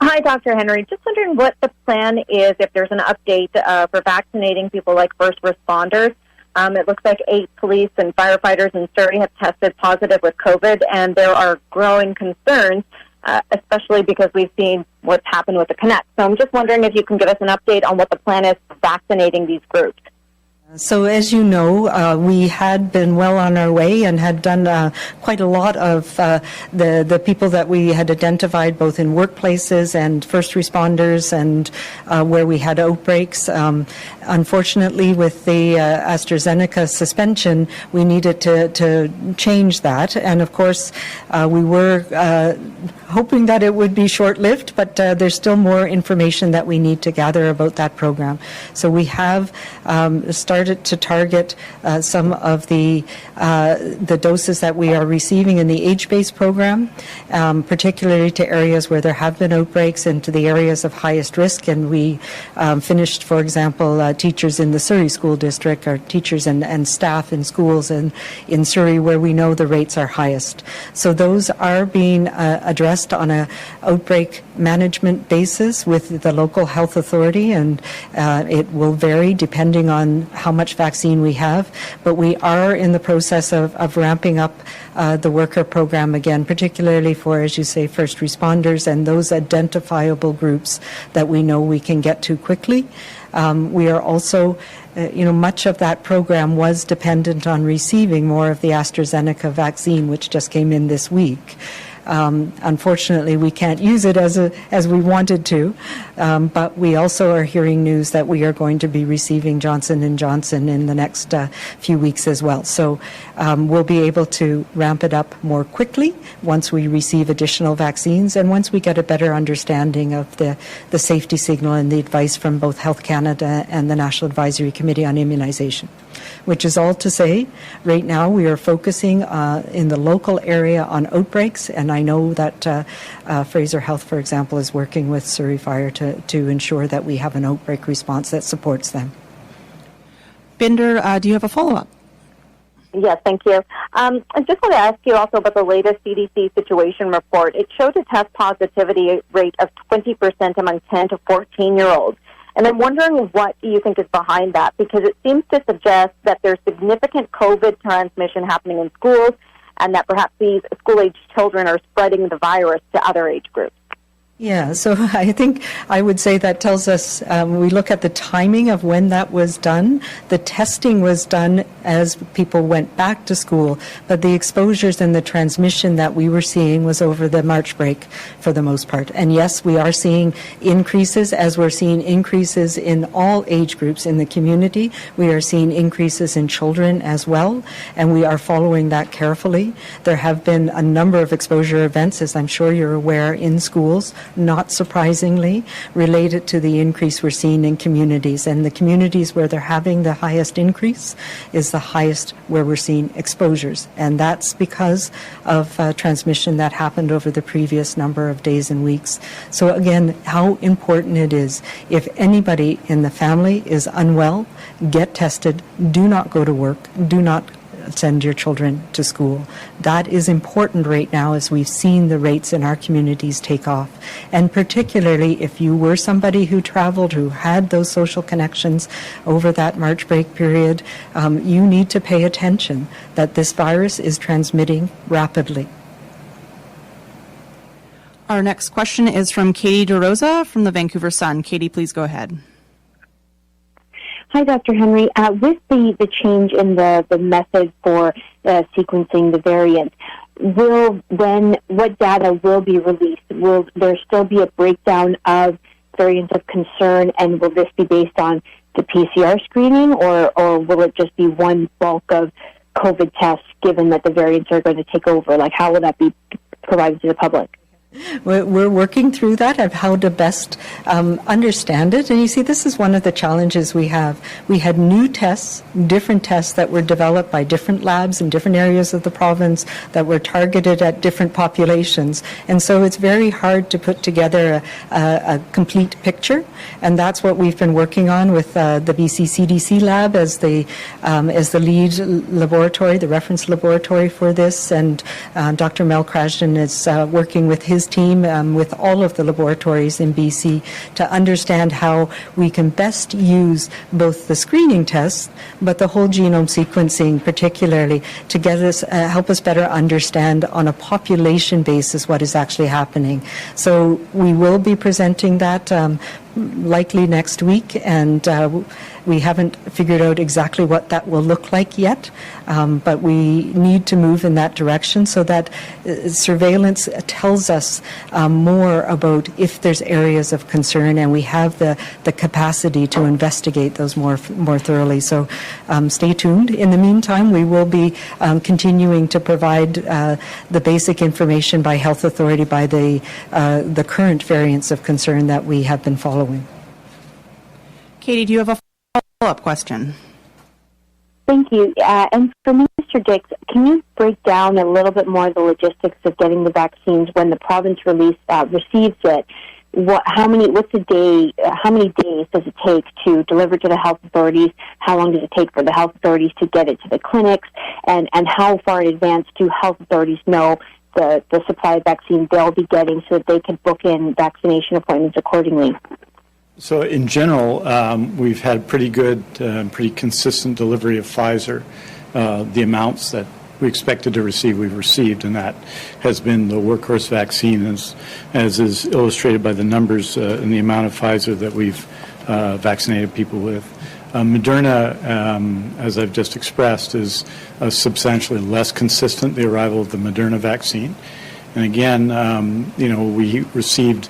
Hi, Dr. Henry. Just wondering what the plan is if there's an update for vaccinating people like first responders. It looks like 8 police and firefighters in Surrey have tested positive with COVID, and there are growing concerns, especially because we've seen what's happened with the Connect. So I'm just wondering if you can give us an update on what the plan is for vaccinating these groups. So as you know, we had been well on our way and had done quite a lot of the people that we had identified both in workplaces and first responders and where we had outbreaks. Unfortunately, with the AstraZeneca suspension, we needed to change that. And of course, we were hoping that it would be short-lived, but there's still more information that we need to gather about that program. So we have started to target some of the doses that we are receiving in the age-based program, particularly to areas where there have been outbreaks and to the areas of highest risk. And we finished, for example, teachers in the Surrey School District, or teachers and staff in schools in Surrey where we know the rates are highest. So those are being addressed on a outbreak management basis with the local health authority, and it will vary depending on how much vaccine we have, but we are in the process of ramping up the worker program again, particularly for, as you say, first responders and those identifiable groups that we know we can get to quickly. We are also, much of that program was dependent on receiving more of the AstraZeneca vaccine, which just came in this week. Unfortunately, we can't use it as we wanted to, but we also are hearing news that we are going to be receiving Johnson & Johnson in the next few weeks as well. So we'll be able to ramp it up more quickly once we receive additional vaccines and once we get a better understanding of the safety signal and the advice from both Health Canada and the National Advisory Committee on Immunization. Which is all to say, right now we are focusing in the local area on outbreaks, and I know that Fraser Health, for example, is working with Surrey Fire to ensure that we have an outbreak response that supports them. Binder, do you have a follow-up? Yes, thank you. I just want to ask you also about the latest CDC situation report. It showed a test positivity rate of 20% among 10 to 14-year-olds. And I'm wondering what you think is behind that, because it seems to suggest that there's significant COVID transmission happening in schools and that perhaps these school-age children are spreading the virus to other age groups. Yeah, so I think I would say that tells us, we look at the timing of when that was done. The testing was done as people went back to school, but the exposures and the transmission that we were seeing was over the March break for the most part. And yes, we are seeing increases, as we're seeing increases in all age groups in the community. We are seeing increases in children as well, and we are following that carefully. There have been a number of exposure events, as I'm sure you're aware, in schools not surprisingly, related to the increase we're seeing in communities. And the communities where they're having the highest increase is the highest where we're seeing exposures. And that's because of transmission that happened over the previous number of days and weeks. So again, how important it is, if anybody in the family is unwell, get tested, do not go to work, do not send your children to school. That is important right now as we've seen the rates in our communities take off. And particularly if you were somebody who traveled, who had those social connections over that March break period, you need to pay attention that this virus is transmitting rapidly. Our next question is from Katie DeRosa from the Vancouver Sun. Katie, please go ahead. Hi, Dr. Henry. With the change in the method for sequencing the variant, what data will be released? Will there still be a breakdown of variants of concern, and will this be based on the PCR screening, or will it just be one bulk of COVID tests, given that the variants are going to take over? Like, how will that be provided to the public? We're working through that of how to best understand it. And you see, this is one of the challenges we have. We had new tests, different tests that were developed by different labs in different areas of the province that were targeted at different populations. And so it's very hard to put together a complete picture. And that's what we've been working on with the BC CDC lab as the lead laboratory, the reference laboratory for this. And Dr. Mel Krajden is working with his team with all of the laboratories in BC to understand how we can best use both the screening tests but the whole genome sequencing particularly to get us help us better understand on a population basis what is actually happening. So we will be presenting that likely next week, and we haven't figured out exactly what that will look like yet, but we need to move in that direction so that surveillance tells us more about if there's areas of concern, and we have the capacity to investigate those more thoroughly. So stay tuned. In the meantime, we will be continuing to provide the basic information by health authority by the current variants of concern that we have been following. Katie, do you have a follow-up question? Thank you. And for Mr. Dix, can you break down a little bit more the logistics of getting the vaccines when the province receives it? How many days does it take to deliver to the health authorities? How long does it take for the health authorities to get it to the clinics? And how far in advance do health authorities know the supply of vaccine they'll be getting so that they can book in vaccination appointments accordingly? So in general, we've had pretty good, pretty consistent delivery of Pfizer. The amounts that we expected to receive, we've received, and that has been the workhorse vaccine, as is illustrated by the numbers and the amount of Pfizer that we've vaccinated people with. Moderna, as I've just expressed, is substantially less consistent, the arrival of the Moderna vaccine. And again, we received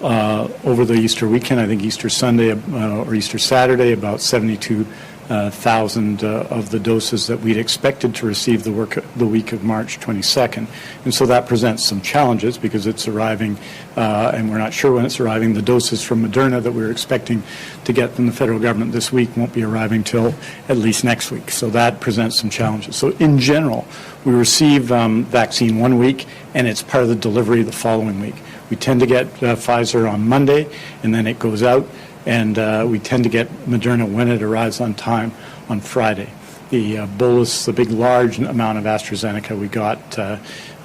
over the Easter weekend, I think Easter Sunday or Easter Saturday, about 72,000 of the doses that we'd expected to receive the week of March 22nd. And so that presents some challenges because it's arriving, and we're not sure when it's arriving. The doses from Moderna that we were expecting to get from the federal government this week won't be arriving till at least next week. So that presents some challenges. So in general, we receive vaccine 1 week, and it's part of the delivery the following week. We tend to get Pfizer on Monday, and then it goes out, and we tend to get Moderna when it arrives on time on Friday. The bolus, the big large amount of AstraZeneca we got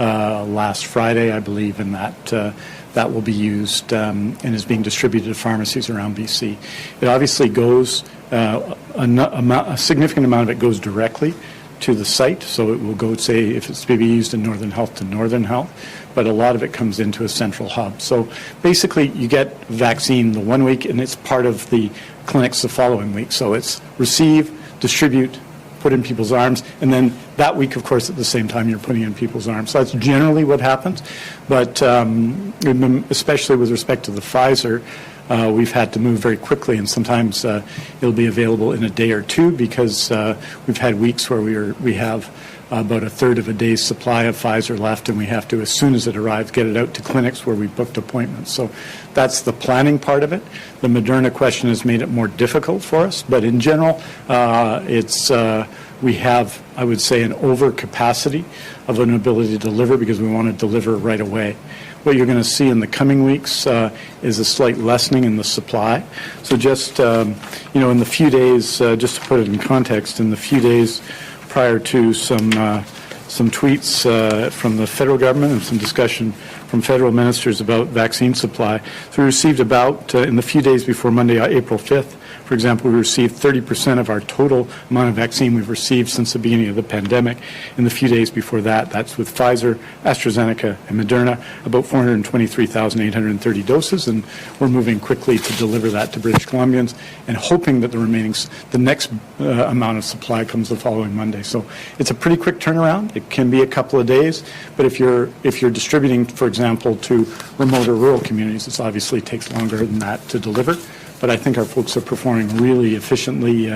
last Friday, I believe, and that will be used and is being distributed to pharmacies around BC. It obviously goes, a significant amount of it goes directly to the site, so it will go, say, if it's to be used in Northern Health, to Northern Health, but a lot of it comes into a central hub. So basically you get vaccine the 1 week, and it's part of the clinics the following week. So it's receive, distribute, put in people's arms, and then that week, of course, at the same time you're putting in people's arms. So that's generally what happens, but especially with respect to the Pfizer, we've had to move very quickly, and sometimes it'll be available in a day or two because we've had weeks where we have about a third of a day's supply of Pfizer left, and we have to, as soon as it arrives, get it out to clinics where we booked appointments. So that's the planning part of it. The Moderna question has made it more difficult for us, but in general, we have, I would say, an overcapacity of an ability to deliver because we want to deliver right away. What you're going to see in the coming weeks is a slight lessening in the supply. So just, in the few days, just to put it in context, in the few days prior to some tweets from the federal government and some discussion from federal ministers about vaccine supply. So we received about, in the few days before Monday, April 5th, for example, we received 30% of our total amount of vaccine we've received since the beginning of the pandemic. In the few days before that, that's with Pfizer, AstraZeneca, and Moderna, about 423,830 doses, and we're moving quickly to deliver that to British Columbians and hoping that the next amount of supply comes the following Monday. So it's a pretty quick turnaround. It can be a couple of days, but if you're distributing, for example, to remote or rural communities, it obviously takes longer than that to deliver. But I think our folks are performing really efficiently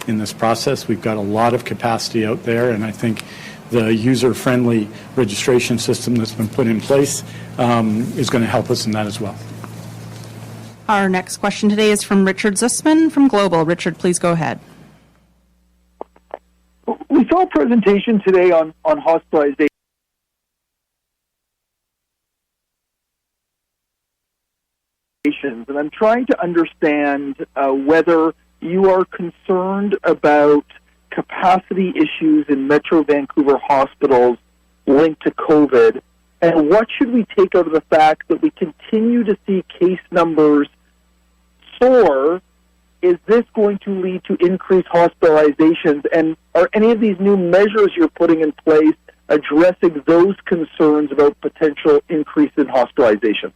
in this process. We've got a lot of capacity out there, and I think the user-friendly registration system that's been put in place is going to help us in that as well. Our next question today is from Richard Zussman from Global. Richard, please go ahead. We saw a presentation today on hospitalization. And I'm trying to understand whether you are concerned about capacity issues in Metro Vancouver hospitals linked to COVID, and what should we take out of the fact that we continue to see case numbers soar? Is this going to lead to increased hospitalizations, and are any of these new measures you're putting in place addressing those concerns about potential increase in hospitalizations?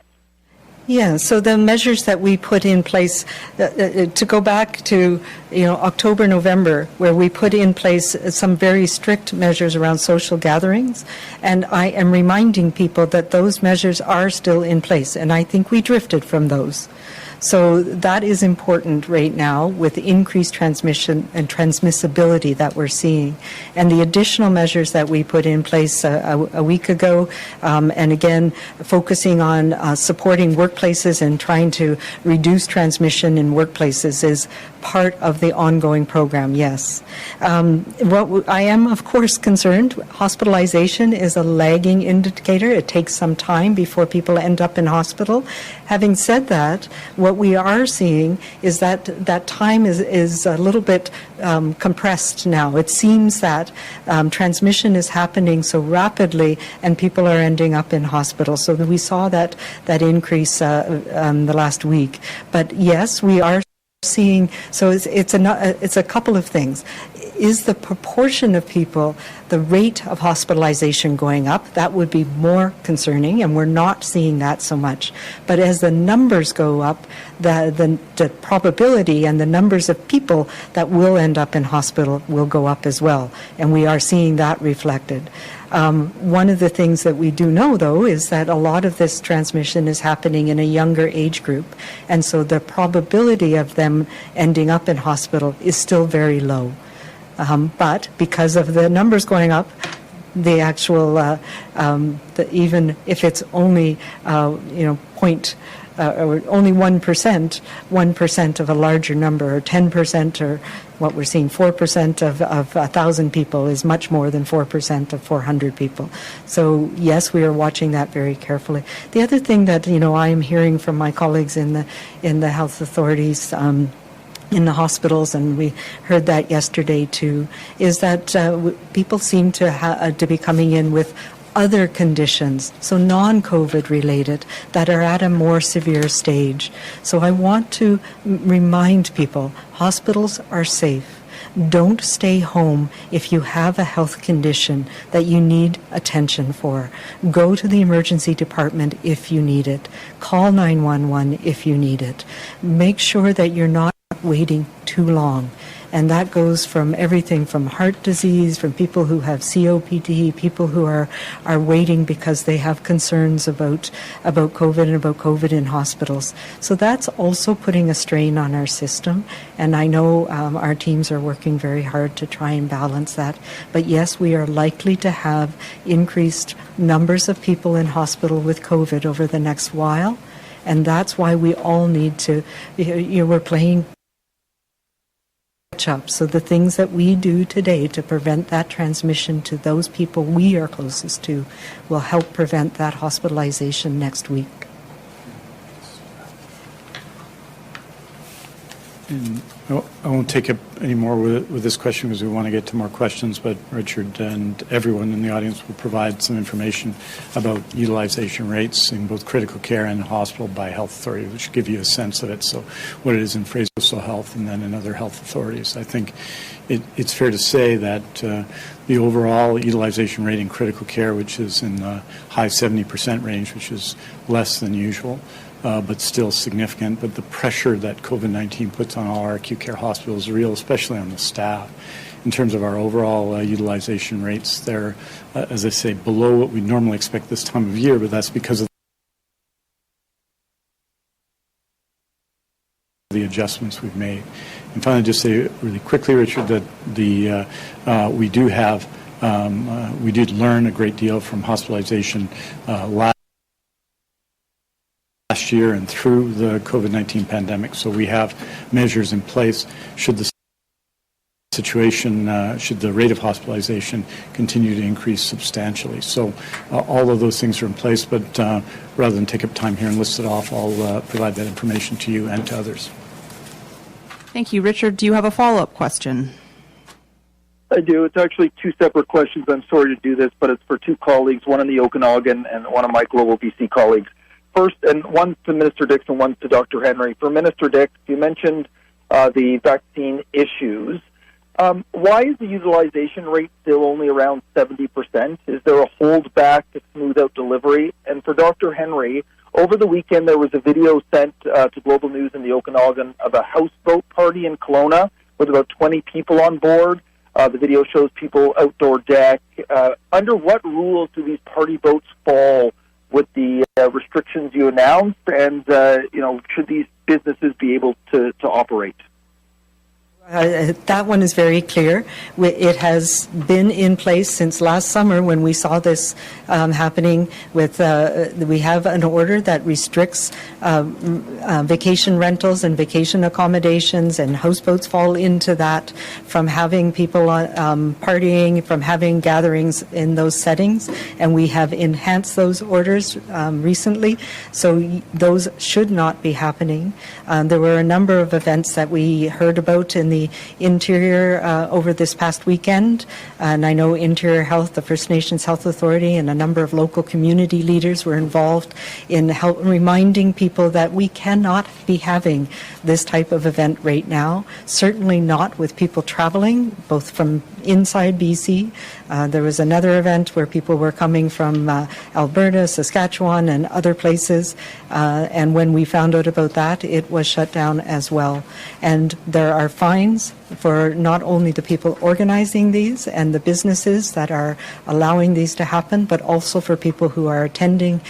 Yeah, so the measures that we put in place, to go back to October, November, where we put in place some very strict measures around social gatherings, and I am reminding people that those measures are still in place, and I think we drifted from those. So that is important right now with the increased transmission and transmissibility that we're seeing. And the additional measures that we put in place a week ago, and again, focusing on supporting workplaces and trying to reduce transmission in workplaces is part of the ongoing program, yes. I am, of course, concerned. Hospitalization is a lagging indicator. It takes some time before people end up in hospital. Having said that, what we are seeing is that that time is a little bit compressed now. It seems that transmission is happening so rapidly and people are ending up in hospital. So we saw that increase the last week. But yes, we are seeing, so it's a couple of things. Is the proportion of people, the rate of hospitalization going up? That would be more concerning, and we're not seeing that so much. But as the numbers go up, the probability and the numbers of people that will end up in hospital will go up as well, and we are seeing that reflected. One of the things that we do know, though, is that a lot of this transmission is happening in a younger age group, and so the probability of them ending up in hospital is still very low. But because of the numbers going up, the actual, even if it's only, point, or only 1% of a larger number, or 10%, or what we're seeing, 4% of 1,000 people is much more than 4% of 400 people. So yes, we are watching that very carefully. The other thing that I am hearing from my colleagues in the health authorities, in the hospitals, and we heard that yesterday too, is that people seem to be coming in with other conditions, so non-COVID related, that are at a more severe stage. So I want to remind people, hospitals are safe. Don't stay home if you have a health condition that you need attention for. Go to the emergency department if you need it. Call 911 if you need it. Make sure that you're not waiting too long. And that goes from everything from heart disease, from people who have COPD, people who are waiting because they have concerns about COVID and about COVID in hospitals. So that's also putting a strain on our system. And I know our teams are working very hard to try and balance that. But yes, we are likely to have increased numbers of people in hospital with COVID over the next while. And that's why we all need to, we're playing catch up. So the things that we do today to prevent that transmission to those people we are closest to will help prevent that hospitalization next week. And I won't take up any more with this question because we want to get to more questions, but Richard and everyone in the audience will provide some information about utilization rates in both critical care and hospital by health authority, which will give you a sense of it. So what it is in Fraser Health and then in other health authorities. I think it's fair to say that the overall utilization rate in critical care, which is in the high 70% range, which is less than usual, but still significant. But the pressure that COVID-19 puts on all our acute care hospitals is real, especially on the staff. In terms of our overall utilization rates, they're, as I say, below what we normally expect this time of year, but that's because of the adjustments we've made. And finally, just say really quickly, Richard, that we did learn a great deal from hospitalization last year and through the COVID-19 pandemic. So we have measures in place should the situation, should the rate of hospitalization continue to increase substantially. So all of those things are in place, but rather than take up time here and list it off, I'll provide that information to you and to others. Thank you. Richard, do you have a follow-up question? I do. It's actually two separate questions. I'm sorry to do this, but it's for two colleagues, one in the Okanagan and one of my Global BC colleagues. First, and one to Minister Dix and one to Dr. Henry. For Minister Dix, you mentioned the vaccine issues. Why is the utilization rate still only around 70%? Is there a holdback to smooth out delivery? And for Dr. Henry, over the weekend there was a video sent to Global News in the Okanagan of a houseboat party in Kelowna with about 20 people on board. The video shows people outdoor deck. Under what rules do these party boats fall with the restrictions you announced, and should these businesses be able to operate? That one is very clear. It has been in place since last summer when we saw this happening. We have an order that restricts vacation rentals and vacation accommodations, and houseboats fall into that, from having people partying, from having gatherings in those settings. And we have enhanced those orders recently, so those should not be happening. There were a number of events that we heard about in the Interior over this past weekend, and I know Interior Health, the First Nations Health Authority, and a number of local community leaders were involved in reminding people that we cannot be having this type of event right now, certainly not with people traveling, both from inside BC. There was another event where people were coming from Alberta, Saskatchewan, and other places, and when we found out about that, it was shut down as well. And there are fines for not only the people organizing these and the businesses that are allowing these to happen, but also for people who are attending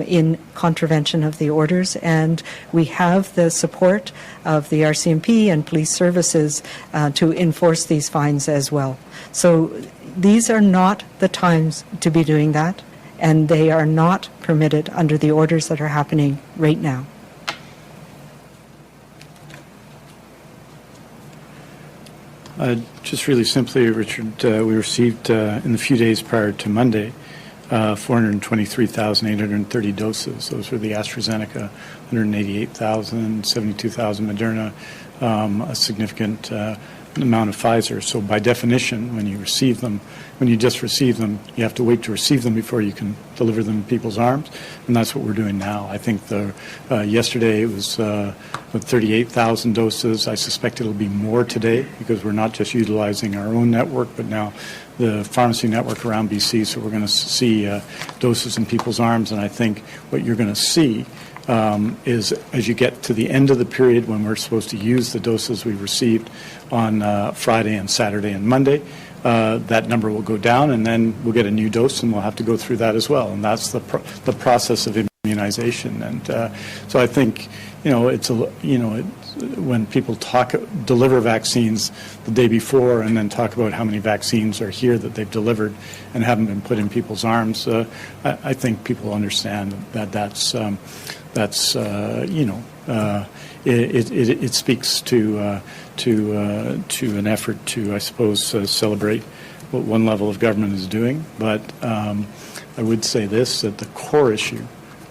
in contravention of the orders. And we have the support of the RCMP and police services to enforce these fines as well. So these are not the times to be doing that, and they are not permitted under the orders that are happening right now. Just really simply, Richard, we received in the few days prior to Monday 423,830 doses. Those were the AstraZeneca, 188,000, 72,000 Moderna, a significant amount of Pfizer. So by definition, when you receive them, when you just receive them, you have to wait to receive them before you can deliver them in people's arms, and that's what we're doing now. I think yesterday it was 38,000 doses. I suspect it'll be more today because we're not just utilizing our own network, but now the pharmacy network around BC, so we're going to see doses in people's arms, and I think what you're going to see is as you get to the end of the period when we're supposed to use the doses we received on Friday and Saturday and Monday, that number will go down, and then we'll get a new dose, and we'll have to go through that as well. And that's the process of immunization. And so I think, when people deliver vaccines the day before and then talk about how many vaccines are here that they've delivered and haven't been put in people's arms, I think people understand that it speaks to an effort to, I suppose, celebrate what one level of government is doing. But I would say this, that the core issue,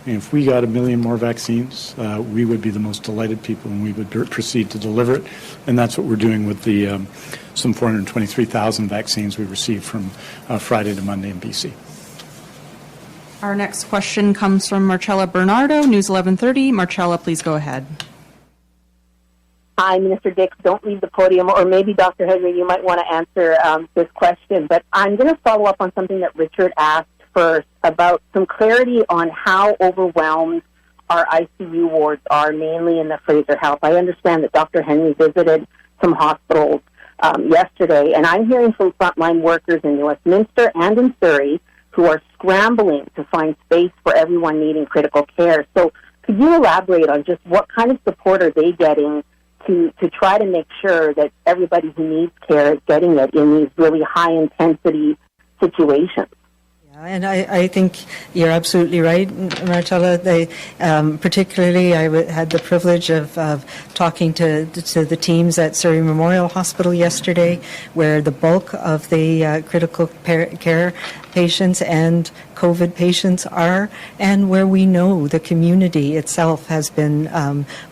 if we got 1 million more vaccines, we would be the most delighted people, and we would proceed to deliver it. And that's what we're doing with the some 423,000 vaccines we received from Friday to Monday in BC. Our next question comes from Marcella Bernardo, News 1130. Marcella, please go ahead. Hi, Minister Dix. Don't leave the podium, or maybe Dr. Henry, you might want to answer this question. But I'm going to follow up on something that Richard asked first about some clarity on how overwhelmed our ICU wards are, mainly in the Fraser Health. I understand that Dr. Henry visited some hospitals yesterday, and I'm hearing from frontline workers in Westminster and in Surrey who are scrambling to find space for everyone needing critical care. So could you elaborate on just what kind of support are they getting to try to make sure that everybody who needs care is getting it in these really high-intensity situations? And I think you're absolutely right, Marcella. Particularly, I had the privilege of talking to the teams at Surrey Memorial Hospital yesterday, where the bulk of the critical care patients and COVID patients are, and where we know the community itself has been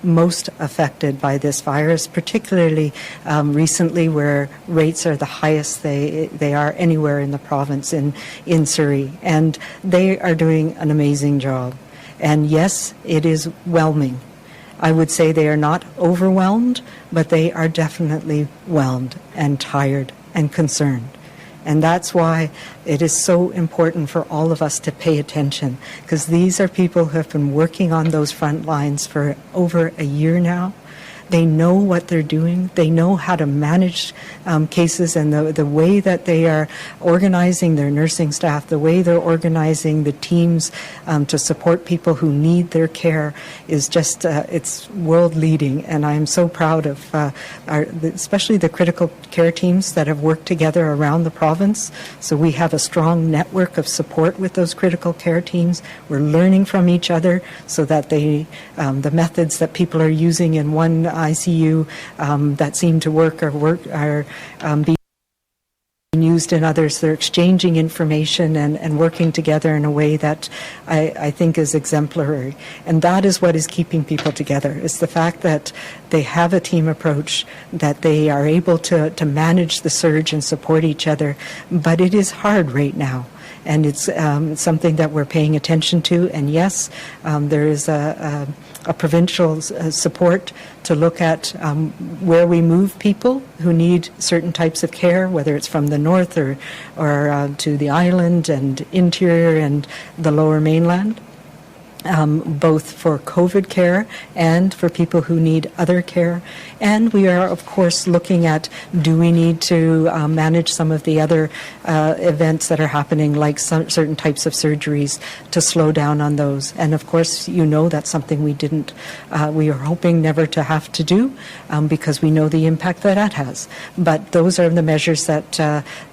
most affected by this virus, particularly recently, where rates are the highest they are anywhere in the province in Surrey. And they are doing an amazing job. And yes, it is whelming. I would say they are not overwhelmed, but they are definitely whelmed and tired and concerned. And that's why it is so important for all of us to pay attention, because these are people who have been working on those front lines for over a year now. They know what they're doing. They know how to manage cases, and the way that they are organizing their nursing staff, the way they're organizing the teams to support people who need their care is just, it's world leading. And I'm so proud of especially the critical care teams that have worked together around the province. So we have a strong network of support with those critical care teams. We're learning from each other so that the methods that people are using in one ICU that seem to work are being used in others. They're exchanging information and working together in a way that I think is exemplary. And that is what is keeping people together. It's the fact that they have a team approach, that they are able to manage the surge and support each other. But it is hard right now. And it's something that we're paying attention to. And yes, there is a provincial support to look at where we move people who need certain types of care, whether it's from the north or to the island and interior and the lower mainland. Both for COVID care and for people who need other care. And we are, of course, looking at, do we need to manage some of the other events that are happening, like certain types of surgeries, to slow down on those. And, of course, that's something we are hoping never to have to do because we know the impact that has. But those are the measures that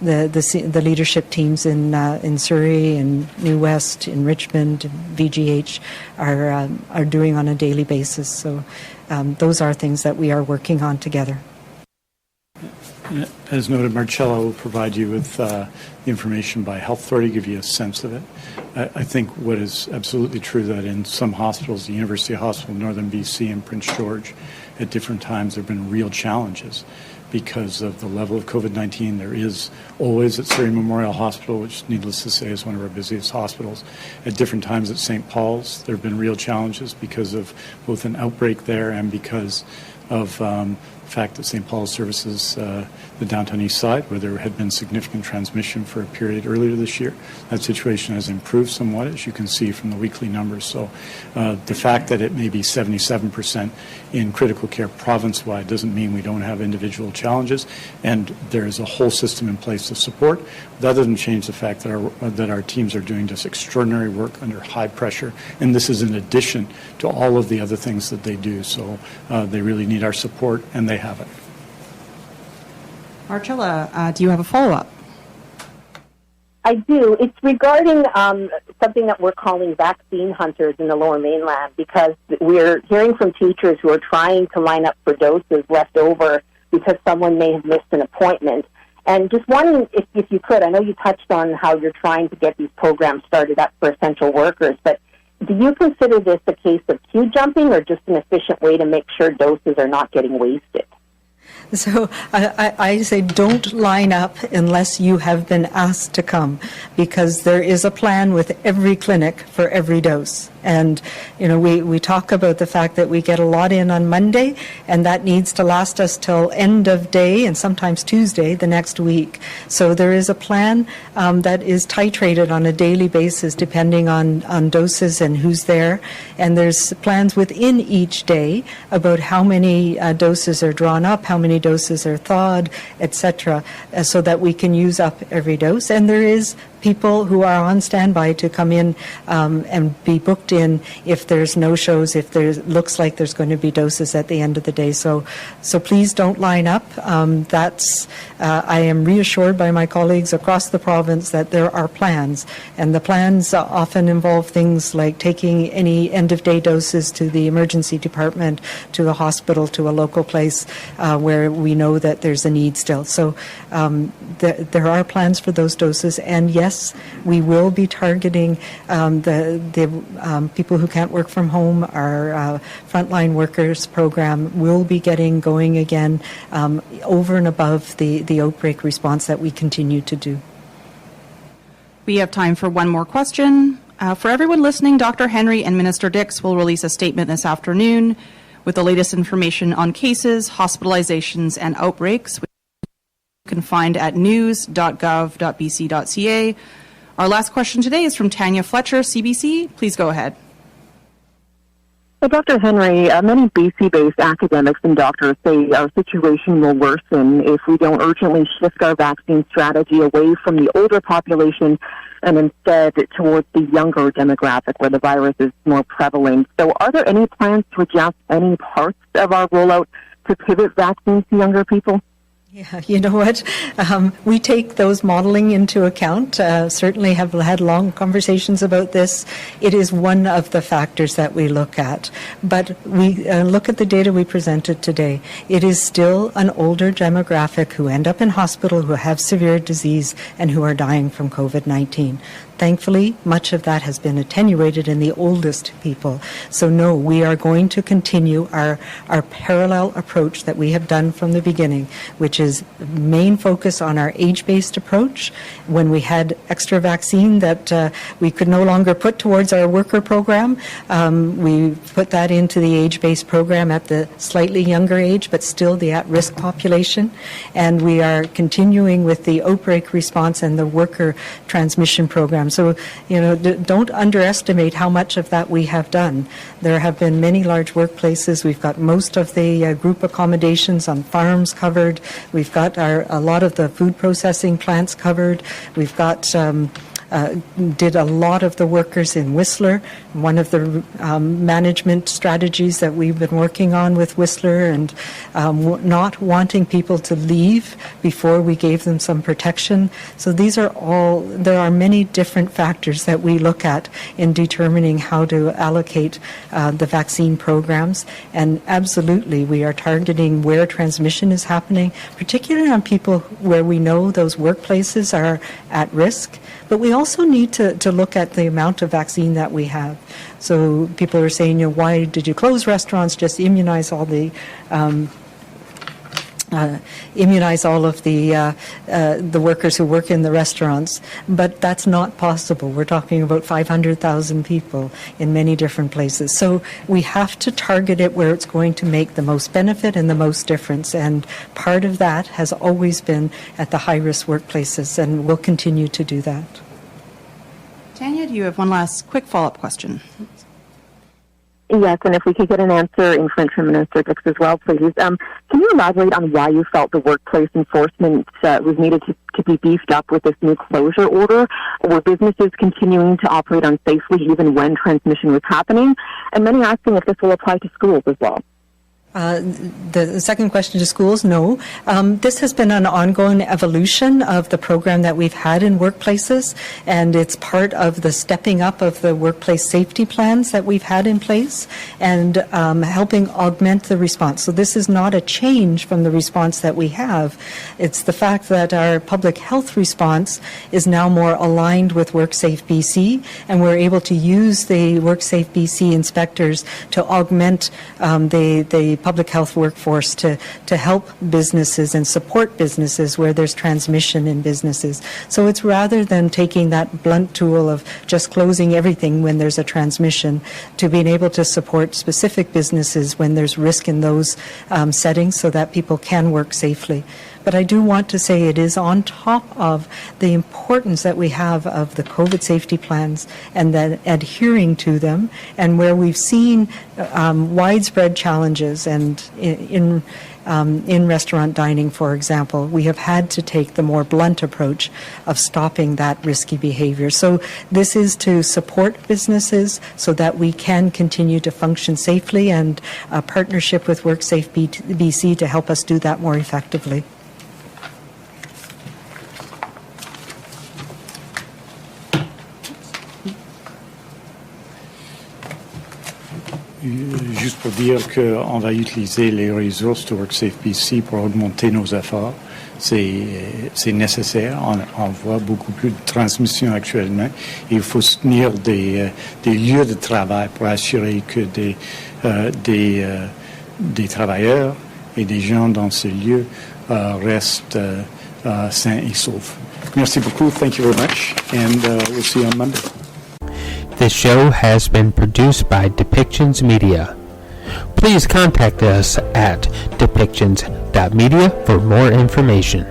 the leadership teams in Surrey, in New West, in Richmond, VGH, are doing on a daily basis. So those are things that we are working on together. As noted, Marcella will provide you with the information by Health Authority, give you a sense of it. I think what is absolutely true that in some hospitals, the University Hospital, Northern BC and Prince George, at different times there have been real challenges because of the level of COVID-19. There is always at Surrey Memorial Hospital, which needless to say is one of our busiest hospitals. At different times at St. Paul's, there have been real challenges because of both an outbreak there and because of fact that St. Paul's services the downtown east side, where there had been significant transmission for a period earlier this year. That situation has improved somewhat, as you can see from the weekly numbers. So the fact that it may be 77% in critical care province-wide doesn't mean we don't have individual challenges, and there is a whole system in place to support. That doesn't change the fact that our teams are doing just extraordinary work under high pressure, and this is in addition to all of the other things that they do. So they really need our support, and they have it. Marcella, do you have a follow-up? I do. It's regarding something that we're calling vaccine hunters in the Lower Mainland, because we're hearing from teachers who are trying to line up for doses left over because someone may have missed an appointment. And just wondering if you could, I know you touched on how you're trying to get these programs started up for essential workers, but do you consider this a case of queue jumping or just an efficient way to make sure doses are not getting wasted? So I say don't line up unless you have been asked to come, because there is a plan with every clinic for every dose. And, you know, we talk about the fact that we get a lot in on Monday, and that needs to last us till end of day and sometimes Tuesday the next week. So there is a plan that is titrated on a daily basis depending on doses and who's there. And there's plans within each day about how many doses are drawn up, how many doses are thawed, etc., so that we can use up every dose. And there is people who are on standby to come in and be booked in if there's no shows, if there looks like there's going to be doses at the end of the day. So please don't line up. I am reassured by my colleagues across the province that there are plans, and the plans often involve things like taking any end-of-day doses to the emergency department, to a hospital, to a local place where we know that there's a need still. So there are plans for those doses, and yes, we will be targeting the people who can't work from home. Our frontline workers program will be getting going again over and above the outbreak response that we continue to do. We have time for one more question. For everyone listening, Dr. Henry and Minister Dix will release a statement this afternoon with the latest information on cases, hospitalizations, and outbreaks. You can find at news.gov.bc.ca. Our last question today is from Tanya Fletcher, CBC. Please go ahead. So, Dr. Henry, many BC-based academics and doctors say our situation will worsen if we don't urgently shift our vaccine strategy away from the older population and instead towards the younger demographic where the virus is more prevalent. So are there any plans to adjust any parts of our rollout to pivot vaccines to younger people? Yeah, you know what? We take those modeling into account. Certainly have had long conversations about this. It is one of the factors that we look at. But we look at the data we presented today. It is still an older demographic who end up in hospital, who have severe disease, and who are dying from COVID-19. Thankfully, much of that has been attenuated in the oldest people. So no, we are going to continue our parallel approach that we have done from the beginning, which is main focus on our age-based approach. When we had extra vaccine that we could no longer put towards our worker program, we put that into the age-based program at the slightly younger age, but still the at-risk population. And we are continuing with the outbreak response and the worker transmission program. So, you know, don't underestimate how much of that we have done. There have been many large workplaces. We've got most of the group accommodations on farms covered. We've got a lot of the food processing plants covered. We've got did a lot of the workers in Whistler. One of the management strategies that we've been working on with Whistler, and not wanting people to leave before we gave them some protection. So these are all, there are many different factors that we look at in determining how to allocate the vaccine programs. And absolutely, we are targeting where transmission is happening, particularly on people where we know those workplaces are at risk. But we also need to look at the amount of vaccine that we have. So people are saying, you know, why did you close restaurants, just immunize all the immunize all of the workers who work in the restaurants, but that's not possible. We're talking about 500,000 people in many different places. So we have to target it where it's going to make the most benefit and the most difference, and part of that has always been at the high-risk workplaces, and we'll continue to do that. Tanya, do you have one last quick follow-up question? Yes, and if we could get an answer in French from Minister Dix as well, please. Can you elaborate on why you felt the workplace enforcement was needed to be beefed up with this new closure order? Were businesses continuing to operate unsafely even when transmission was happening? And many asking if this will apply to schools as well. The second question to schools, no. This has been an ongoing evolution of the program that we've had in workplaces, and it's part of the stepping up of the workplace safety plans that we've had in place and helping augment the response. So this is not a change from the response that we have. It's the fact that our public health response is now more aligned with WorkSafe BC, and we're able to use the WorkSafe BC inspectors to augment the public health workforce to help businesses and support businesses where there's transmission in businesses. So it's rather than taking that blunt tool of just closing everything when there's a transmission, to being able to support specific businesses when there's risk in those settings so that people can work safely. But I do want to say it is on top of the importance that we have of the COVID safety plans and then adhering to them, and where we've seen widespread challenges, and in restaurant dining, for example, we have had to take the more blunt approach of stopping that risky behavior. So this is to support businesses so that we can continue to function safely, and a partnership with WorkSafe BC to help us do that more effectively. Juste pour dire qu'on va utiliser les ressources de WorkSafe BC pour augmenter nos efforts. C'est nécessaire. On voit beaucoup plus de transmission actuellement. Il faut soutenir des lieux de travail pour assurer que des travailleurs et des gens dans ces lieux restent sains et saufs. Merci beaucoup. Thank you very much. And we'll see you on Monday. This show has been produced by Depictions Media. Please contact us at depictions.media for more information.